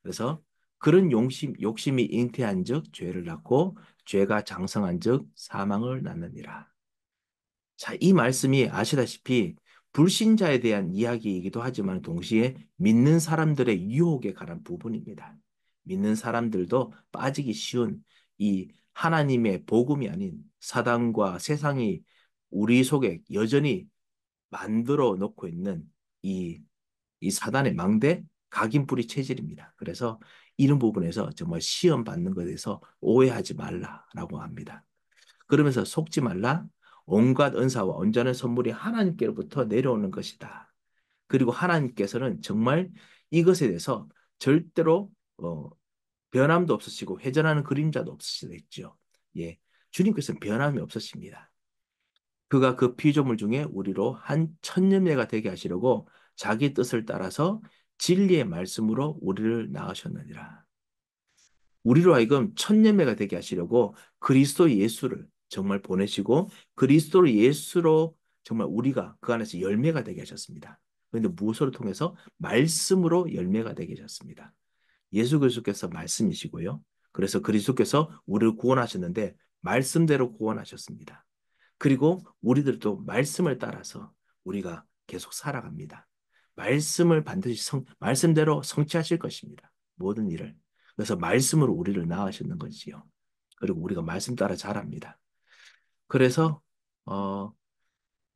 S1: 그래서 그런 욕심이 잉태한즉 죄를 낳고 죄가 장성한즉 사망을 낳느니라. 자, 이 말씀이 아시다시피 불신자에 대한 이야기이기도 하지만 동시에 믿는 사람들의 유혹에 관한 부분입니다. 믿는 사람들도 빠지기 쉬운 이 하나님의 복음이 아닌 사단과 세상이 우리 속에 여전히 만들어 놓고 있는 이, 이 사단의 망대 각인뿌리 체질입니다. 그래서 이런 부분에서 정말 시험 받는 것에 대해서 오해하지 말라라고 합니다. 그러면서 속지 말라. 온갖 은사와 온전한 선물이 하나님께로부터 내려오는 것이다. 그리고 하나님께서는 정말 이것에 대해서 절대로 변함도 없으시고 회전하는 그림자도 없으시겠죠. 예, 주님께서는 변함이 없으십니다. 그가 그 피조물 중에 우리로 한 천년매가 되게 하시려고 자기 뜻을 따라서 진리의 말씀으로 우리를 낳으셨느니라. 우리로 하여금 천년매가 되게 하시려고 그리스도 예수를 정말 보내시고 그리스도 예수로 정말 우리가 그 안에서 열매가 되게 하셨습니다. 그런데 무엇으로 통해서? 말씀으로 열매가 되게 하셨습니다. 예수 그리스도께서 말씀이시고요. 그래서 그리스도께서 우리를 구원하셨는데 말씀대로 구원하셨습니다. 그리고 우리들도 말씀을 따라서 우리가 계속 살아갑니다. 말씀을 반드시 말씀대로 성취하실 것입니다. 모든 일을. 그래서 말씀으로 우리를 낳으셨는 거지요. 그리고 우리가 말씀 따라 자랍니다. 그래서 어,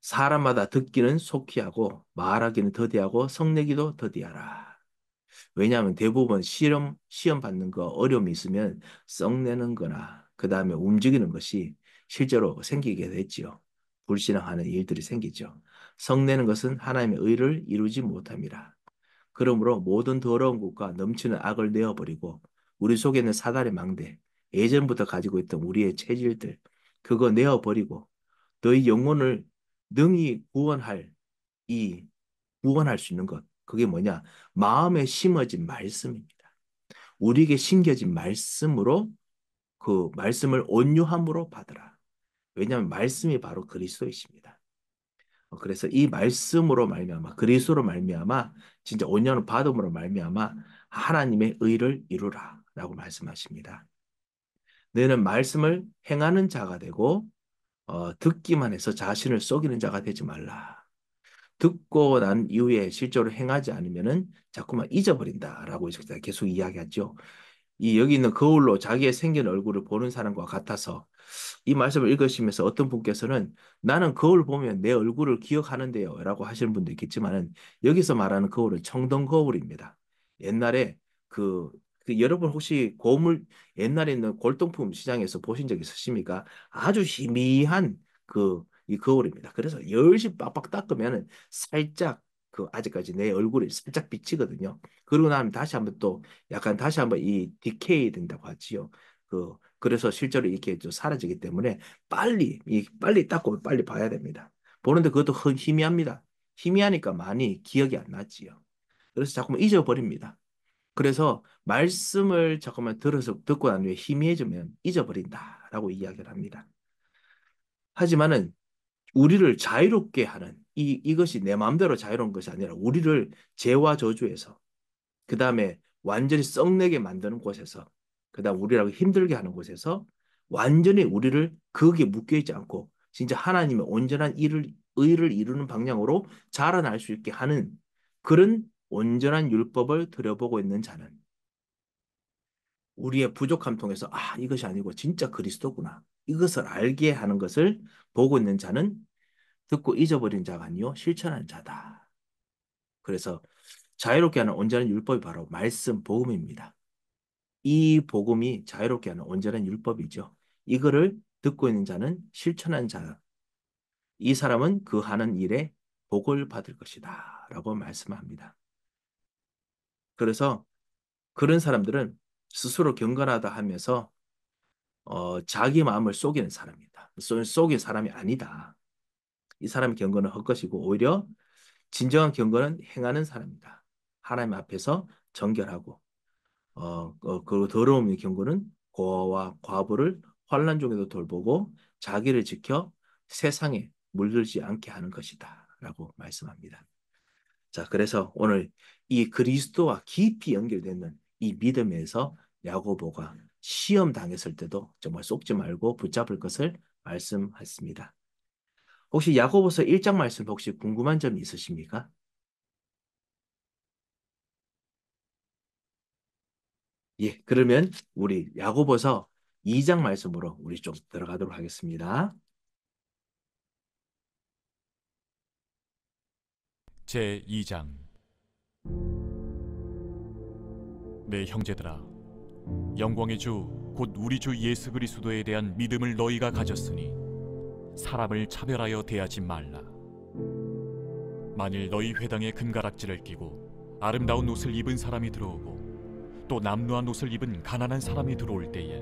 S1: 사람마다 듣기는 속히 하고 말하기는 더디하고 성내기도 더디하라. 왜냐하면 대부분 시험 받는 거 어려움이 있으면 썩내는 거나 그 다음에 움직이는 것이 실제로 생기게 됐지요. 불신앙하는 일들이 생기죠. 성내는 것은 하나님의 의를 이루지 못함이라. 그러므로 모든 더러운 것과 넘치는 악을 내어버리고 우리 속에 있는 사단의 망대, 예전부터 가지고 있던 우리의 체질들, 그거 내어버리고 너희 영혼을 능히 이 구원할 수 있는 것. 그게 뭐냐? 마음에 심어진 말씀입니다. 우리에게 심겨진 말씀으로 그 말씀을 온유함으로 받으라. 왜냐하면 말씀이 바로 그리스도이십니다. 그래서 이 말씀으로 말미암아 그리스도로 말미암아 진짜 온유한 받음으로 말미암아 하나님의 의를 이루라라고 말씀하십니다. 너는 말씀을 행하는 자가 되고 듣기만 해서 자신을 속이는 자가 되지 말라. 듣고 난 이후에 실제로 행하지 않으면은 자꾸만 잊어버린다라고 계속 이야기하죠. 여기 있는 거울로 자기의 생긴 얼굴을 보는 사람과 같아서 이 말씀을 읽으시면서 어떤 분께서는 나는 거울 보면 내 얼굴을 기억하는데요 라고 하시는 분도 있겠지만은 여기서 말하는 거울은 청동 거울입니다. 옛날에 그, 여러분 혹시 옛날에 있는 골동품 시장에서 보신 적 있으십니까? 아주 희미한 이 거울입니다. 그래서 열심히 빡빡 닦으면 살짝 아직까지 내 얼굴이 살짝 비치거든요. 그러고 나면 다시 한번 또 약간 다시 한번 이 디케이 된다고 하지요. 그래서 실제로 이렇게 좀 사라지기 때문에 빨리 닦고 빨리 봐야 됩니다. 보는데 그것도 희미합니다. 희미하니까 많이 기억이 안 나지요. 그래서 자꾸만 잊어버립니다. 그래서 말씀을 잠깐만 듣고 난 후에 희미해지면 잊어버린다라고 이야기를 합니다. 하지만은 우리를 자유롭게 하는 이것이 내 마음대로 자유로운 것이 아니라 우리를 죄와 저주에서 그 다음에 완전히 썩내게 만드는 곳에서 그 다음 우리라고 힘들게 하는 곳에서 완전히 우리를 거기에 묶여있지 않고 진짜 하나님의 온전한 의를 이루는 방향으로 자라날 수 있게 하는 그런 온전한 율법을 들여보고 있는 자는 우리의 부족함 통해서 이것이 아니고 진짜 그리스도구나. 이것을 알게 하는 것을 보고 있는 자는 듣고 잊어버린 자가 아니요 실천하는 자다. 그래서 자유롭게 하는 온전한 율법이 바로 말씀, 복음입니다. 이 복음이 자유롭게 하는 온전한 율법이죠. 이거를 듣고 있는 자는 실천하는 자. 이 사람은 그 하는 일에 복을 받을 것이다. 라고 말씀합니다. 그래서 그런 사람들은 스스로 경건하다 하면서 자기 마음을 속이는 사람이다. 속인 사람이 아니다. 이 사람의 경건은 헛것이고 오히려 진정한 경건은 행하는 사람이다. 하나님 앞에서 정결하고 그 더러움의 경건은 고아와 과부를 환난 중에도 돌보고 자기를 지켜 세상에 물들지 않게 하는 것이다. 라고 말씀합니다. 자, 그래서 오늘 이 그리스도와 깊이 연결되는 이 믿음에서 야고보가 시험 당했을 때도 정말 속지 말고 붙잡을 것을 말씀했습니다. 혹시 야고보서 1장 말씀 혹시 궁금한 점이 있으십니까? 예, 그러면 우리 야고보서 2장 말씀으로 우리 좀 들어가도록 하겠습니다.
S5: 제 2장. 내 형제들아, 영광의 주 곧 우리 주 예수 그리스도에 대한 믿음을 너희가 가졌으니 사람을 차별하여 대하지 말라. 만일 너희 회당에 금가락지를 끼고 아름다운 옷을 입은 사람이 들어오고 또 남루한 옷을 입은 가난한 사람이 들어올 때에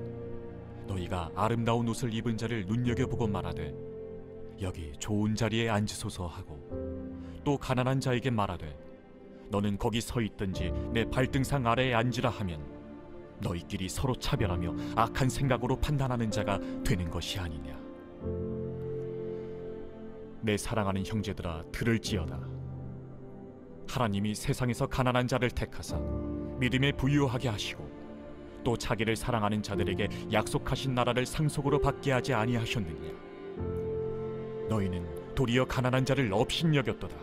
S5: 너희가 아름다운 옷을 입은 자를 눈여겨보고 말하되 여기 좋은 자리에 앉으소서 하고 또 가난한 자에게 말하되 너는 거기 서 있든지 내 발등상 아래에 앉으라 하면 너희끼리 서로 차별하며 악한 생각으로 판단하는 자가 되는 것이 아니냐. 내 사랑하는 형제들아, 들을지어다. 하나님이 세상에서 가난한 자를 택하사 믿음에 부유하게 하시고 또 자기를 사랑하는 자들에게 약속하신 나라를 상속으로 받게 하지 아니하셨느냐. 너희는 도리어 가난한 자를 업신여겼도다.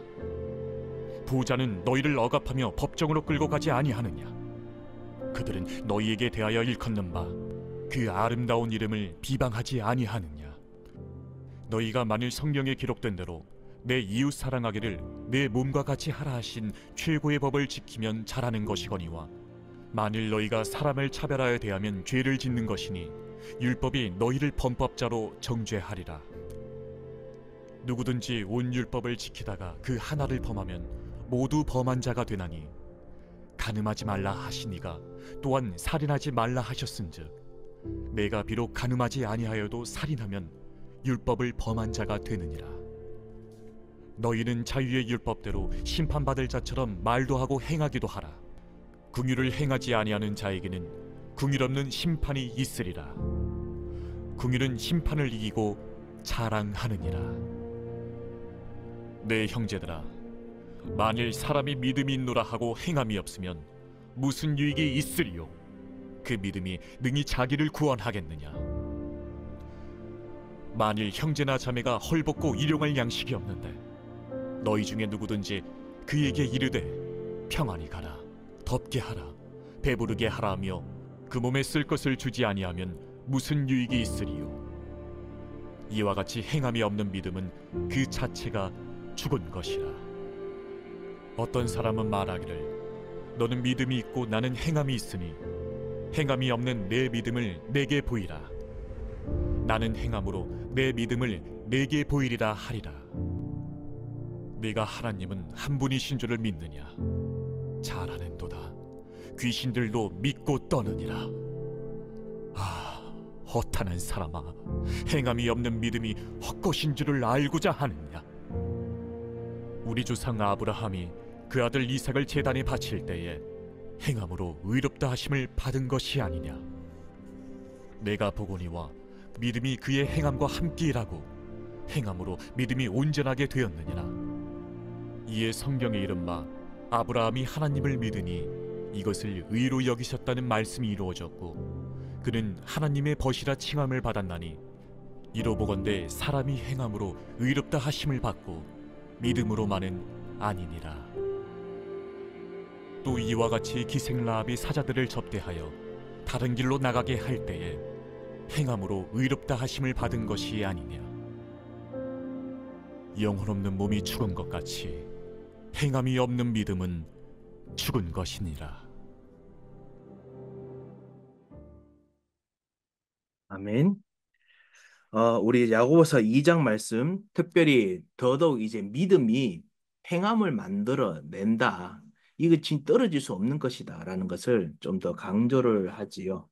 S5: 부자는 너희를 억압하며 법정으로 끌고 가지 아니하느냐. 그들은 너희에게 대하여 일컫는 바 그 아름다운 이름을 비방하지 아니하느냐. 너희가 만일 성경에 기록된 대로 내 이웃 사랑하기를 내 몸과 같이 하라 하신 최고의 법을 지키면 잘하는 것이거니와 만일 너희가 사람을 차별하여 대하면 죄를 짓는 것이니 율법이 너희를 범법자로 정죄하리라. 누구든지 온 율법을 지키다가 그 하나를 범하면 모두 범한 자가 되나니 간음하지 말라 하시니가 또한 살인하지 말라 하셨은즉 내가 비록 간음하지 아니하여도 살인하면 율법을 범한 자가 되느니라. 너희는 자유의 율법대로 심판받을 자처럼 말도 하고 행하기도 하라. 긍휼을 행하지 아니하는 자에게는 긍휼 없는 심판이 있으리라. 긍휼은 심판을 이기고 자랑하느니라. 내 형제들아, 만일 사람이 믿음이 있노라 하고 행함이 없으면 무슨 유익이 있으리요? 그 믿음이 능히 자기를 구원하겠느냐? 만일 형제나 자매가 헐벗고 일용할 양식이 없는데 너희 중에 누구든지 그에게 이르되 평안히 가라, 덥게 하라, 배부르게 하라 하며 그 몸에 쓸 것을 주지 아니하면 무슨 유익이 있으리요? 이와 같이 행함이 없는 믿음은 그 자체가 죽은 것이라. 어떤 사람은 말하기를 너는 믿음이 있고 나는 행함이 있으니 행함이 없는 내 믿음을 내게 보이라. 나는 행함으로 내 믿음을 내게 보이리라 하리라. 네가 하나님은 한 분이신 줄을 믿느냐? 잘하는도다. 귀신들도 믿고 떠느니라. 허탄한 사람아, 행함이 없는 믿음이 헛것인 줄을 알고자 하느냐? 우리 조상 아브라함이 그 아들 이삭을 제단에 바칠 때에 행함으로 의롭다 하심을 받은 것이 아니냐. 내가 보거니와 믿음이 그의 행함과 함께 일하고 행함으로 믿음이 온전하게 되었느니라. 이에 성경에 이른 바 아브라함이 하나님을 믿으니 이것을 의로 여기셨다는 말씀이 이루어졌고 그는 하나님의 벗이라 칭함을 받았나니 이로 보건대 사람이 행함으로 의롭다 하심을 받고 믿음으로만은 아니니라. 또 이와 같이 기생 라합이 사자들을 접대하여 다른 길로 나가게 할 때에 행함으로 의롭다 하심을 받은 것이 아니냐. 영혼 없는 몸이 죽은 것 같이 행함이 없는 믿음은 죽은 것이니라.
S1: 아멘. 우리 야고보서 2장 말씀, 특별히 더더욱 이제 믿음이 행함을 만들어낸다. 이거 진 떨어질 수 없는 것이다라는 것을 좀 더 강조를 하지요.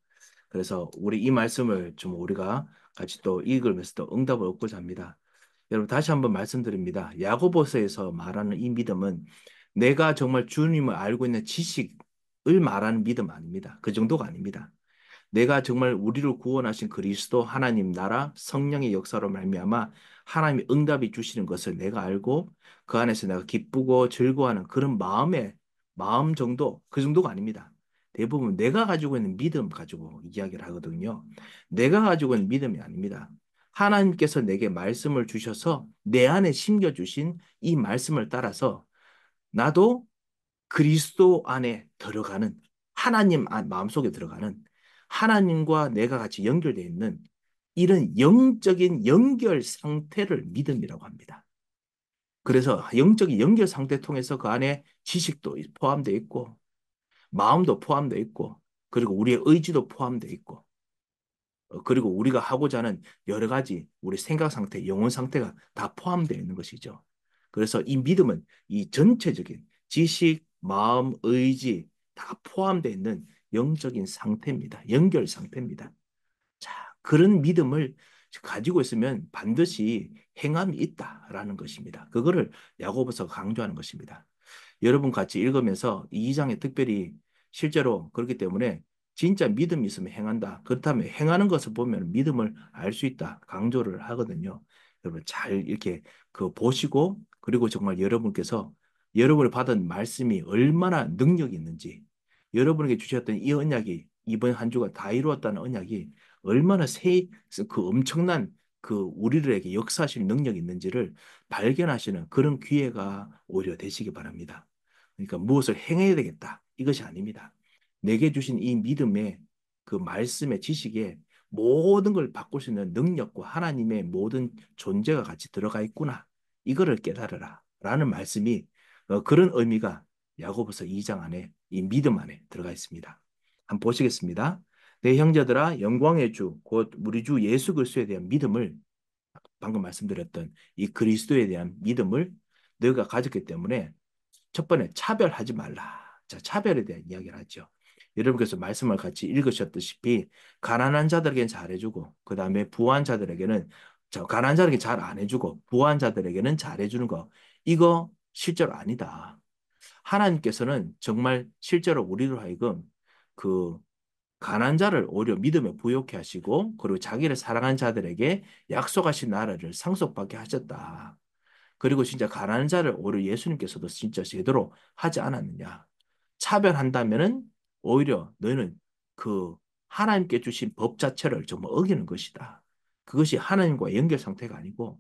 S1: 그래서 우리 이 말씀을 좀 우리가 같이 또 읽으면서 또 응답을 얻고자 합니다. 여러분 다시 한번 말씀드립니다. 야고보서에서 말하는 이 믿음은 내가 정말 주님을 알고 있는 지식을 말하는 믿음 아닙니다. 그 정도가 아닙니다. 내가 정말 우리를 구원하신 그리스도 하나님 나라 성령의 역사로 말미암아 하나님의 응답이 주시는 것을 내가 알고 그 안에서 내가 기쁘고 즐거워하는 그런 마음 정도 그 정도가 아닙니다. 대부분 내가 가지고 있는 믿음 가지고 이야기를 하거든요. 내가 가지고 있는 믿음이 아닙니다. 하나님께서 내게 말씀을 주셔서 내 안에 심겨주신 이 말씀을 따라서 나도 그리스도 안에 들어가는 하나님 마음속에 들어가는 하나님과 내가 같이 연결되어 있는 이런 영적인 연결 상태를 믿음이라고 합니다. 그래서 영적인 연결 상태 통해서 그 안에 지식도 포함되어 있고 마음도 포함되어 있고 그리고 우리의 의지도 포함되어 있고 그리고 우리가 하고자 하는 여러 가지 우리 생각 상태, 영혼 상태가 다 포함되어 있는 것이죠. 그래서 이 믿음은 이 전체적인 지식, 마음, 의지 다 포함되어 있는 영적인 상태입니다. 연결 상태입니다. 자, 그런 믿음을 가지고 있으면 반드시 행함이 있다라는 것입니다. 그거를 야고보서가 강조하는 것입니다. 여러분 같이 읽으면서 이 2장에 특별히 실제로 그렇기 때문에 진짜 믿음이 있으면 행한다. 그렇다면 행하는 것을 보면 믿음을 알 수 있다. 강조를 하거든요. 여러분 잘 이렇게 그 보시고 그리고 정말 여러분께서 여러분이 받은 말씀이 얼마나 능력이 있는지 여러분에게 주셨던 이 언약이 이번 한 주가 다 이루었다는 언약이 얼마나 그 엄청난 그 우리들에게 역사하실 능력이 있는지를 발견하시는 그런 기회가 오히려 되시기 바랍니다. 그러니까 무엇을 행해야 되겠다. 이것이 아닙니다. 내게 주신 이 믿음의 그 말씀의 지식에 모든 걸 바꿀 수 있는 능력과 하나님의 모든 존재가 같이 들어가 있구나. 이거를 깨달으라. 라는 말씀이 그런 의미가 야고보서 2장 안에 이 믿음 안에 들어가 있습니다. 한번 보시겠습니다. 내 형제들아 영광의 주, 곧 우리 주 예수 그리스도에 대한 믿음을 방금 말씀드렸던 이 그리스도에 대한 믿음을 너가 가졌기 때문에 첫 번째 차별하지 말라. 자, 차별에 대한 이야기를 하죠. 여러분께서 말씀을 같이 읽으셨다시피 가난한 자들에게는 잘해주고 그 다음에 부한 자들에게는 가난한 자들에게 잘 안 해주고 부한 자들에게는 잘해주는 거 이거 실제로 아니다. 하나님께서는 정말 실제로 우리로 하여금 그 가난한 자를 오히려 믿음에 부요케 하시고 그리고 자기를 사랑하는 자들에게 약속하신 나라를 상속받게 하셨다. 그리고 진짜 가난한 자를 오히려 예수님께서도 진짜 제대로 하지 않았느냐. 차별한다면은 오히려 너희는 그 하나님께 주신 법 자체를 좀 어기는 것이다. 그것이 하나님과 연결 상태가 아니고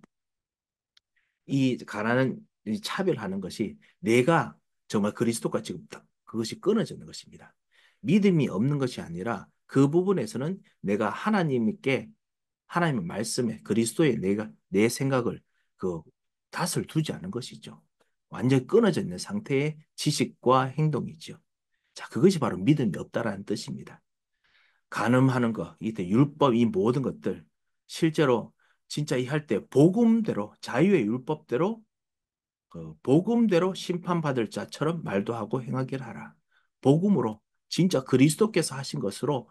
S1: 이 가난한 이 차별하는 것이 내가 정말 그리스도과 지금 그것이 끊어지는 것입니다. 믿음이 없는 것이 아니라 그 부분에서는 내가 하나님께 하나님의 말씀에 그리스도에 내가 내 생각을 그 닷을 두지 않은 것이죠. 완전히 끊어져 있는 상태의 지식과 행동이죠. 자, 그것이 바로 믿음이 없다라는 뜻입니다. 간음하는 것, 이때 율법, 이 모든 것들 실제로 진짜 이 할 때 복음대로 자유의 율법대로 그 복음대로 심판받을 자처럼 말도 하고 행하기를 하라. 복음으로 진짜 그리스도께서 하신 것으로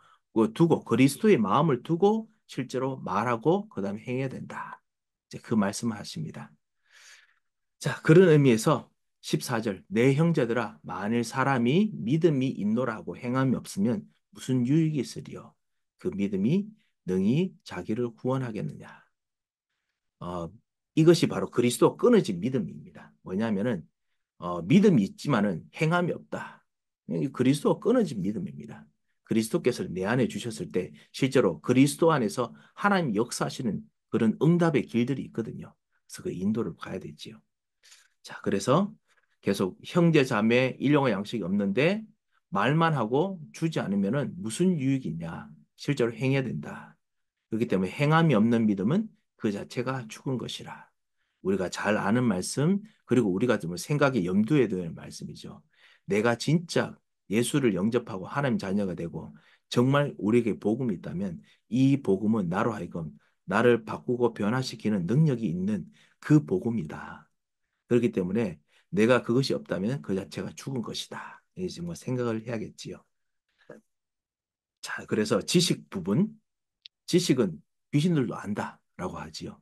S1: 두고 그리스도의 마음을 두고 실제로 말하고 그다음에 행해야 된다. 이제 그 말씀을 하십니다. 자, 그런 의미에서 14절, 내 형제들아, 만일 사람이 믿음이 있노라고 행함이 없으면 무슨 유익이 있으리요? 그 믿음이 능히 자기를 구원하겠느냐? 어, 이것이 바로 그리스도 끊어진 믿음입니다. 뭐냐면은 믿음이 있지만은 행함이 없다. 이 그리스도가 끊어진 믿음입니다. 그리스도께서 내 안에 주셨을 때 실제로 그리스도 안에서 하나님 역사하시는 그런 응답의 길들이 있거든요. 그래서 그 인도를 가야 되지요. 자, 그래서 계속 형제 자매 일용할 양식이 없는데 말만 하고 주지 않으면은 무슨 유익이 있냐? 실제로 행해야 된다. 그렇기 때문에 행함이 없는 믿음은 그 자체가 죽은 것이라. 우리가 잘 아는 말씀, 그리고 우리가 좀 생각에 염두에 두는 말씀이죠. 내가 진짜 예수를 영접하고 하나님 자녀가 되고 정말 우리에게 복음이 있다면 이 복음은 나로 하여금 나를 바꾸고 변화시키는 능력이 있는 그 복음이다. 그렇기 때문에 내가 그것이 없다면 그 자체가 죽은 것이다. 이제 뭐 생각을 해야겠지요. 자, 그래서 지식 부분, 지식은 귀신들도 안다라고 하지요.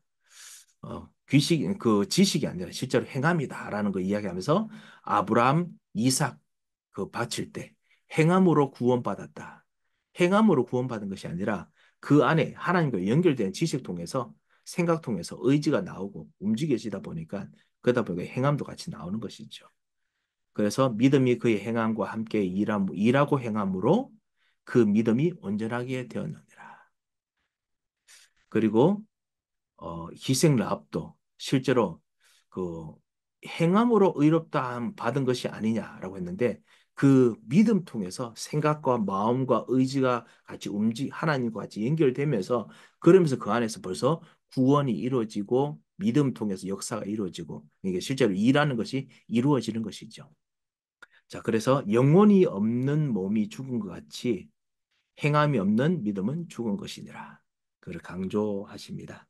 S1: 그 지식이 아니라 실제로 행함이다라는 거 이야기하면서 아브라함, 이삭 그 바칠 때 행함으로 구원받았다. 행함으로 구원받은 것이 아니라 그 안에 하나님과 연결된 지식 통해서 생각 통해서 의지가 나오고 움직여지다 보니까 그러다 보니까 행함도 같이 나오는 것이죠. 그래서 믿음이 그의 행함과 함께 일하고 행함으로 그 믿음이 온전하게 되었느니라. 그리고 희생 라합도 실제로 그 행함으로 의롭다 받은 것이 아니냐라고 했는데 그 믿음 통해서 생각과 마음과 의지가 같이 하나님과 같이 연결되면서 그러면서 그 안에서 벌써 구원이 이루어지고 믿음 통해서 역사가 이루어지고 이게 실제로 일하는 것이 이루어지는 것이죠. 자, 그래서 영혼이 없는 몸이 죽은 것 같이 행함이 없는 믿음은 죽은 것이니라. 그를 강조하십니다.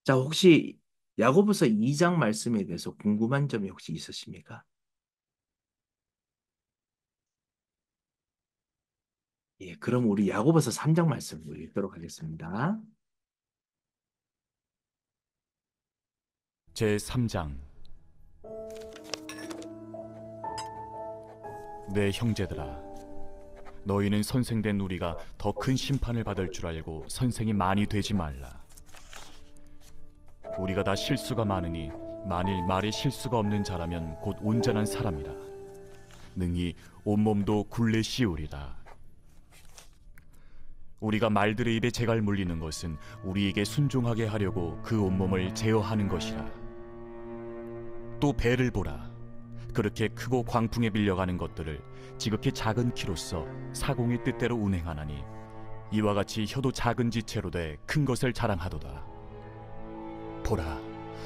S1: 자, 혹시 야고보서 2장 말씀에 대해서 궁금한 점이 혹시 있으십니까? 예, 그럼 우리 야고보서 3장 말씀을 읽도록 하겠습니다.
S5: 제 3장. 내 형제들아, 너희는 선생된 우리가 더 큰 심판을 받을 줄 알고 선생이 많이 되지 말라. 우리가 다 실수가 많으니 만일 말에 실수가 없는 자라면 곧 온전한 사람이라. 능히 온몸도 굴레 씌우리라. 우리가 말들의 입에 재갈 물리는 것은 우리에게 순종하게 하려고 그 온몸을 제어하는 것이라. 또 배를 보라. 그렇게 크고 광풍에 밀려가는 것들을 지극히 작은 키로서 사공의 뜻대로 운행하나니 이와 같이 혀도 작은 지체로 돼 큰 것을 자랑하도다. 보라,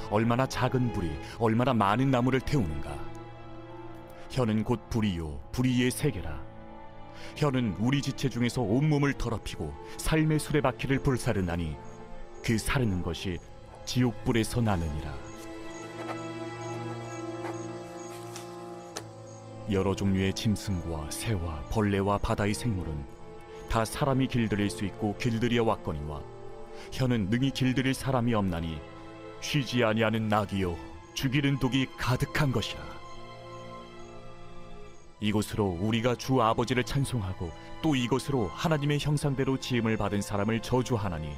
S5: 얼마나 작은 불이 얼마나 많은 나무를 태우는가. 혀는 곧 불이요 불이의 세계라. 혀는 우리 지체 중에서 온몸을 더럽히고 삶의 수레바퀴를 불사르나니 그 사르는 것이 지옥불에서 나느니라. 여러 종류의 짐승과 새와 벌레와 바다의 생물은 다 사람이 길들일 수 있고 길들여 왔거니와 혀는 능히 길들일 사람이 없나니 쉬지 아니하는 낙이요 죽이는 독이 가득한 것이라. 이것으로 우리가 주 아버지를 찬송하고 또 이것으로 하나님의 형상대로 지음을 받은 사람을 저주하나니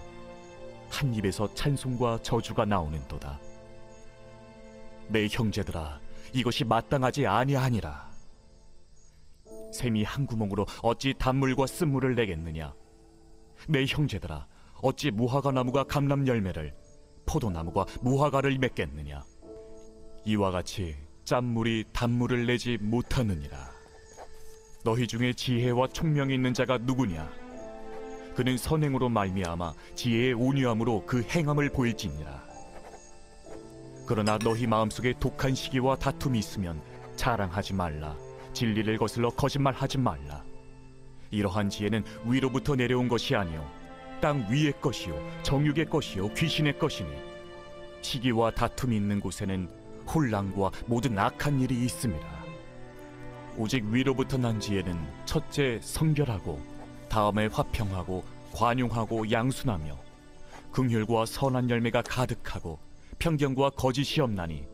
S5: 한 입에서 찬송과 저주가 나오는도다. 내 형제들아, 이것이 마땅하지 아니하니라. 샘이 한 구멍으로 어찌 단물과 쓴물을 내겠느냐. 내 형제들아, 어찌 무화과 나무가 감람 열매를 포도나무가 무화과를 맺겠느냐. 이와 같이 짠물이 단물을 내지 못하느니라. 너희 중에 지혜와 총명이 있는 자가 누구냐. 그는 선행으로 말미암아 지혜의 온유함으로 그 행함을 보일지니라. 그러나 너희 마음속에 독한 시기와 다툼이 있으면 자랑하지 말라. 진리를 거슬러 거짓말하지 말라. 이러한 지혜는 위로부터 내려온 것이 아니요 땅 위의 것이요 정육의 것이요 귀신의 것이니 시기와 다툼이 있는 곳에는 혼란과 모든 악한 일이 있습니다. 오직 위로부터 난 지혜는 첫째 성결하고 다음에 화평하고 관용하고 양순하며 긍휼과 선한 열매가 가득하고 편견과 거짓이 없나니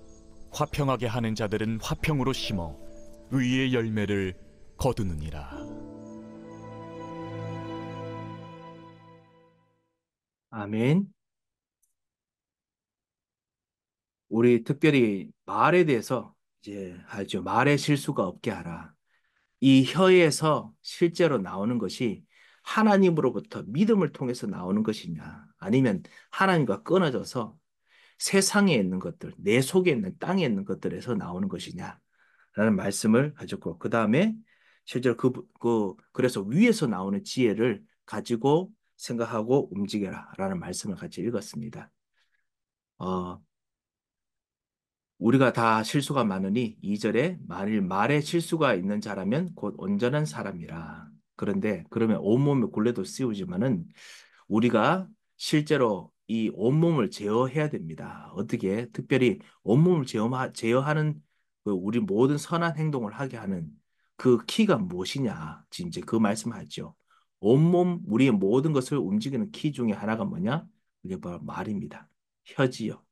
S5: 화평하게 하는 자들은 화평으로 심어 의의 열매를 거두느니라.
S1: 아멘. 우리 특별히 말에 대해서 이제 하죠. 말에 실수가 없게 하라. 이 혀에서 실제로 나오는 것이 하나님으로부터 믿음을 통해서 나오는 것이냐, 아니면 하나님과 끊어져서 세상에 있는 것들, 내 속에 있는 땅에 있는 것들에서 나오는 것이냐라는 말씀을 가졌고, 그 다음에 실제로 그래서 위에서 나오는 지혜를 가지고 생각하고 움직여라라는 말씀을 같이 읽었습니다. 어, 우리가 다 실수가 많으니 2절에 만일 말에 실수가 있는 자라면 곧 온전한 사람이라. 그런데 그러면 온몸에 굴레도 씌우지만은 우리가 실제로 이 온몸을 제어해야 됩니다. 어떻게? 특별히 온몸을 제어하는 우리 모든 선한 행동을 하게 하는 그 키가 무엇이냐? 지금 이제 그 말씀하죠. 온몸, 우리의 모든 것을 움직이는 키 중에 하나가 뭐냐? 그게 바로 말입니다. 혀지요.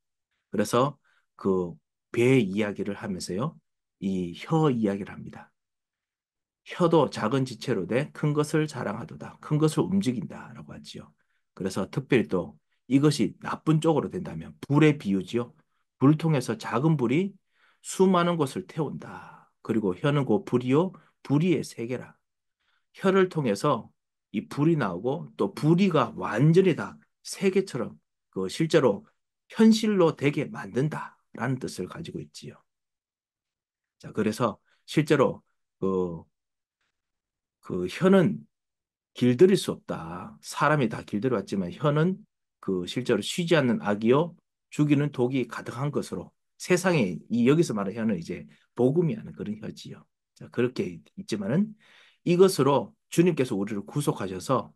S1: 그래서 그 배 이야기를 하면서요. 이 혀 이야기를 합니다. 혀도 작은 지체로 돼 큰 것을 자랑하도다. 큰 것을 움직인다라고 하지요. 그래서 특별히 또 이것이 나쁜 쪽으로 된다면 불의 비유지요. 불 통해서 작은 불이 수많은 것을 태운다. 그리고 혀는 곧 불이요. 불의의 세계라. 혀를 통해서 이 불이 나오고 또 불의가 완전히 다 세계처럼 그 실제로 현실로 되게 만든다라는 뜻을 가지고 있지요. 자, 그래서 실제로 그, 그 혀는 길들일 수 없다. 사람이 다 길들여 왔지만 혀는 그 실제로 쉬지 않는 악이요 죽이는 독이 가득한 것으로 세상에 이 여기서 말하는 혀는 이제 복음이 하는 그런 혀지요. 자, 그렇게 있지만은 이것으로 주님께서 우리를 구속하셔서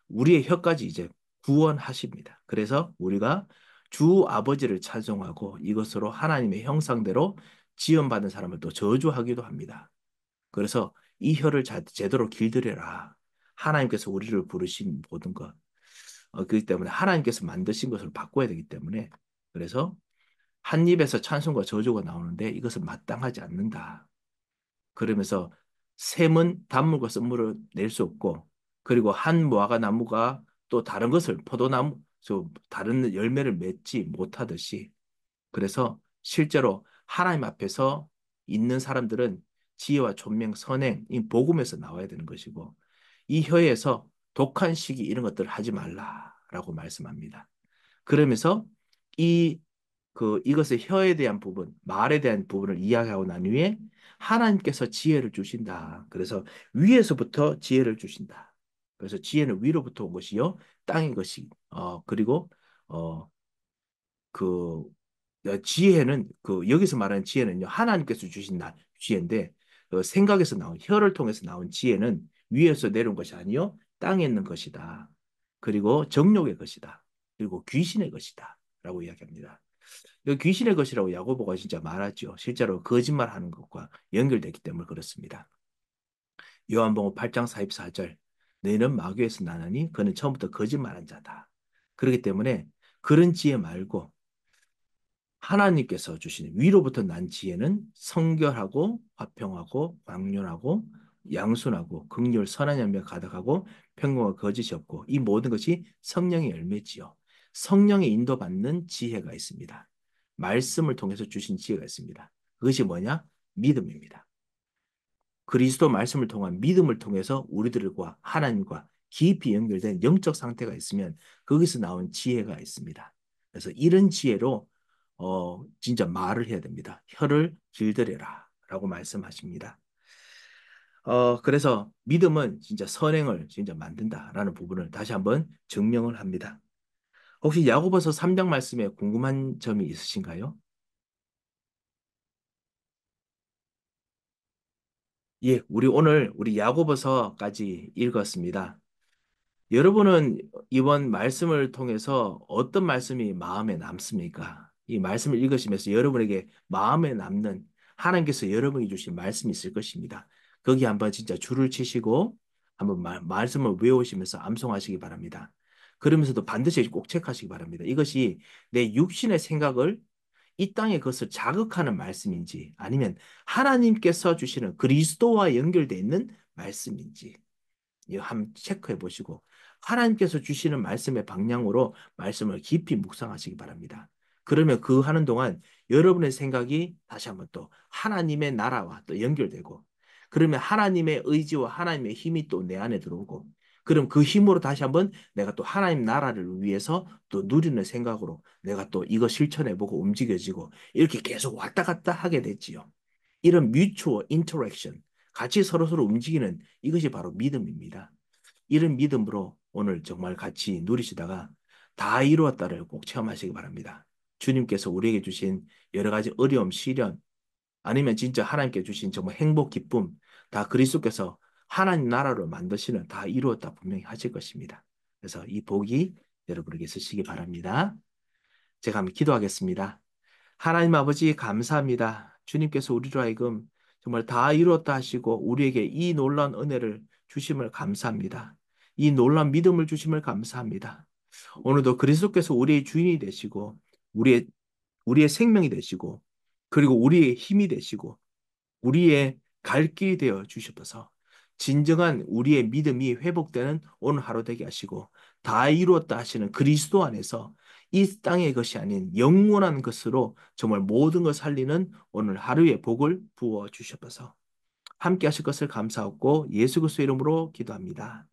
S1: 우리의 혀까지 이제 구원하십니다. 그래서 우리가 주 아버지를 찬송하고 이것으로 하나님의 형상대로 지음받은 사람을 또 저주하기도 합니다. 그래서 이 혀를 제대로 길들여라. 하나님께서 우리를 부르신 모든 것. 그렇기 때문에 하나님께서 만드신 것을 바꿔야 되기 때문에 그래서 한 입에서 찬송과 저주가 나오는데 이것은 마땅하지 않는다. 그러면서 샘은 단물과 쓴물을 낼 수 없고 그리고 한 무화과 나무가 또 다른 것을 포도나무 다른 열매를 맺지 못하듯이 그래서 실제로 하나님 앞에서 있는 사람들은 지혜와 존명, 선행, 이 복음에서 나와야 되는 것이고 이 혀에서 독한 시기 이런 것들을 하지 말라라고 말씀합니다. 그러면서 이 이것의 혀에 대한 부분, 말에 대한 부분을 이야기하고 난 후에 하나님께서 지혜를 주신다. 그래서 위에서부터 지혜를 주신다. 그래서 지혜는 위로부터 온 것이요, 땅인 것이. 그리고 어, 그 지혜는 여기서 말하는 지혜는요 하나님께서 주신 지혜인데 생각에서 나온 혀를 통해서 나온 지혜는 위에서 내려온 것이 아니요 땅에 있는 것이다. 그리고 정욕의 것이다. 그리고 귀신의 것이다라고 이야기합니다. 이 귀신의 것이라고 야고보가 진짜 말하죠. 실제로 거짓말하는 것과 연결되기 때문에 그렇습니다. 요한복음 8장 44절 너희는 마귀에서 나느니 그는 처음부터 거짓말한 자다. 그렇기 때문에 그런 지혜 말고 하나님께서 주시는 위로부터 난 지혜는 성결하고 화평하고 광렬하고 양순하고 긍휼 선한 열매 가득하고 평강과 거짓이 없고 이 모든 것이 성령의 열매지요. 성령의 인도받는 지혜가 있습니다. 말씀을 통해서 주신 지혜가 있습니다. 그것이 뭐냐? 믿음입니다. 그리스도 말씀을 통한 믿음을 통해서 우리들과 하나님과 깊이 연결된 영적 상태가 있으면 거기서 나온 지혜가 있습니다. 그래서 이런 지혜로 진짜 말을 해야 됩니다. 혀를 길들여라 라고 말씀하십니다. 그래서 믿음은 진짜 선행을 진짜 만든다라는 부분을 다시 한번 증명을 합니다. 혹시 야고보서 3장 말씀에 궁금한 점이 있으신가요? 예, 우리 야고보서까지 읽었습니다. 여러분은 이번 말씀을 통해서 어떤 말씀이 마음에 남습니까? 이 말씀을 읽으시면서 여러분에게 마음에 남는 하나님께서 여러분이 주신 말씀이 있을 것입니다. 거기 한번 진짜 줄을 치시고 한번 말씀을 외우시면서 암송하시기 바랍니다. 그러면서도 반드시 꼭 체크하시기 바랍니다. 이것이 내 육신의 생각을 이 땅의 것을 자극하는 말씀인지 아니면 하나님께서 주시는 그리스도와 연결되어 있는 말씀인지 이거 한번 체크해 보시고 하나님께서 주시는 말씀의 방향으로 말씀을 깊이 묵상하시기 바랍니다. 그러면 그 하는 동안 여러분의 생각이 다시 한번 또 하나님의 나라와 또 연결되고 그러면 하나님의 의지와 하나님의 힘이 또 내 안에 들어오고 그럼 그 힘으로 다시 한번 내가 또 하나님 나라를 위해서 또 누리는 생각으로 내가 또 이거 실천해보고 움직여지고 이렇게 계속 왔다 갔다 하게 됐지요. 이런 뮤추얼 인터랙션 같이 서로서로 움직이는 이것이 바로 믿음입니다. 이런 믿음으로 오늘 정말 같이 누리시다가 다 이루었다를 꼭 체험하시기 바랍니다. 주님께서 우리에게 주신 여러 가지 어려움, 시련, 아니면 진짜 하나님께 주신 정말 행복, 기쁨, 다 그리스도께서 하나님 나라로 만드시는 다 이루었다 분명히 하실 것입니다. 그래서 이 복이 여러분에게 있으시기 바랍니다. 제가 한번 기도하겠습니다. 하나님 아버지 감사합니다. 주님께서 우리로 하여금 정말 다 이루었다 하시고 우리에게 이 놀라운 은혜를 주심을 감사합니다. 이 놀라운 믿음을 주심을 감사합니다. 오늘도 그리스도께서 우리의 주인이 되시고 우리의 우리의 생명이 되시고 그리고 우리의 힘이 되시고 우리의 갈 길이 되어 주셔서 진정한 우리의 믿음이 회복되는 오늘 하루 되게 하시고 다 이루었다 하시는 그리스도 안에서 이 땅의 것이 아닌 영원한 것으로 정말 모든 걸 살리는 오늘 하루의 복을 부어 주셔서 함께 하실 것을 감사하고 예수 그리스도 이름으로 기도합니다.